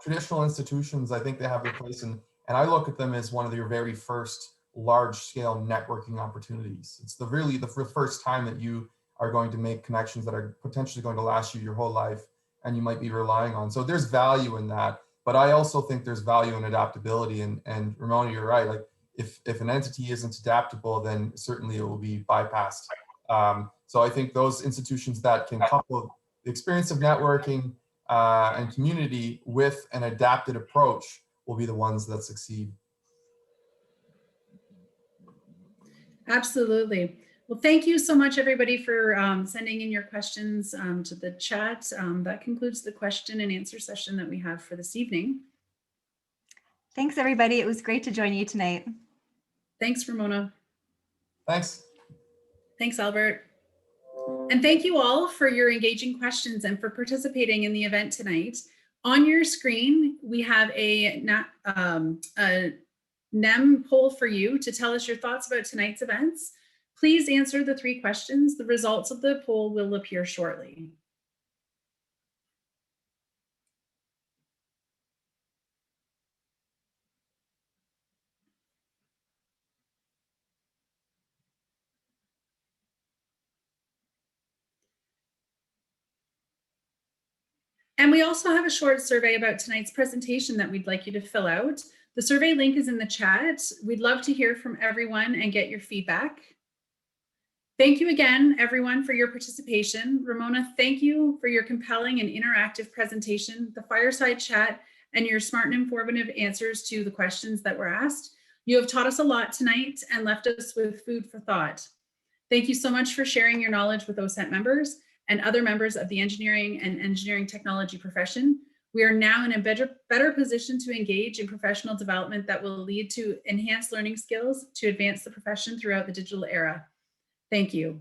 Speaker 9: traditional institutions, I think they have their place, and I look at them as one of your very first large-scale networking opportunities. It's really the first time that you are going to make connections that are potentially going to last you your whole life, and you might be relying on. So there's value in that, but I also think there's value in adaptability. And Ramona, you're right. Like, if an entity isn't adaptable, then certainly it will be bypassed. So I think those institutions that can couple the experience of networking and community with an adapted approach will be the ones that succeed.
Speaker 2: Absolutely. Well, thank you so much, everybody, for sending in your questions to the chat. That concludes the question and answer session that we have for this evening.
Speaker 1: Thanks, everybody. It was great to join you tonight.
Speaker 2: Thanks, Ramona.
Speaker 9: Thanks.
Speaker 2: Thanks, Albert. And thank you all for your engaging questions and for participating in the event tonight. On your screen, we have a NEM poll for you to tell us your thoughts about tonight's events. Please answer the 3 questions. The results of the poll will appear shortly. And we also have a short survey about tonight's presentation that we'd like you to fill out. The survey link is in the chat. We'd love to hear from everyone and get your feedback. Thank you again, everyone, for your participation. Ramona, thank you for your compelling and interactive presentation, the fireside chat, and your smart and informative answers to the questions that were asked. You have taught us a lot tonight and left us with food for thought. Thank you so much for sharing your knowledge with OACETT members and other members of the engineering and engineering technology profession. We are now in a better position to engage in professional development that will lead to enhanced learning skills to advance the profession throughout the digital era. Thank you.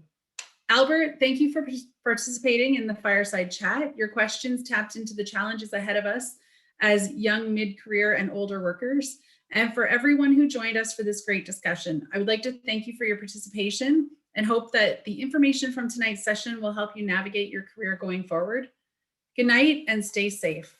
Speaker 2: Albert, thank you for participating in the fireside chat. Your questions tapped into the challenges ahead of us as young, mid-career, and older workers. And for everyone who joined us for this great discussion, I would like to thank you for your participation and hope that the information from tonight's session will help you navigate your career going forward. Good night and stay safe.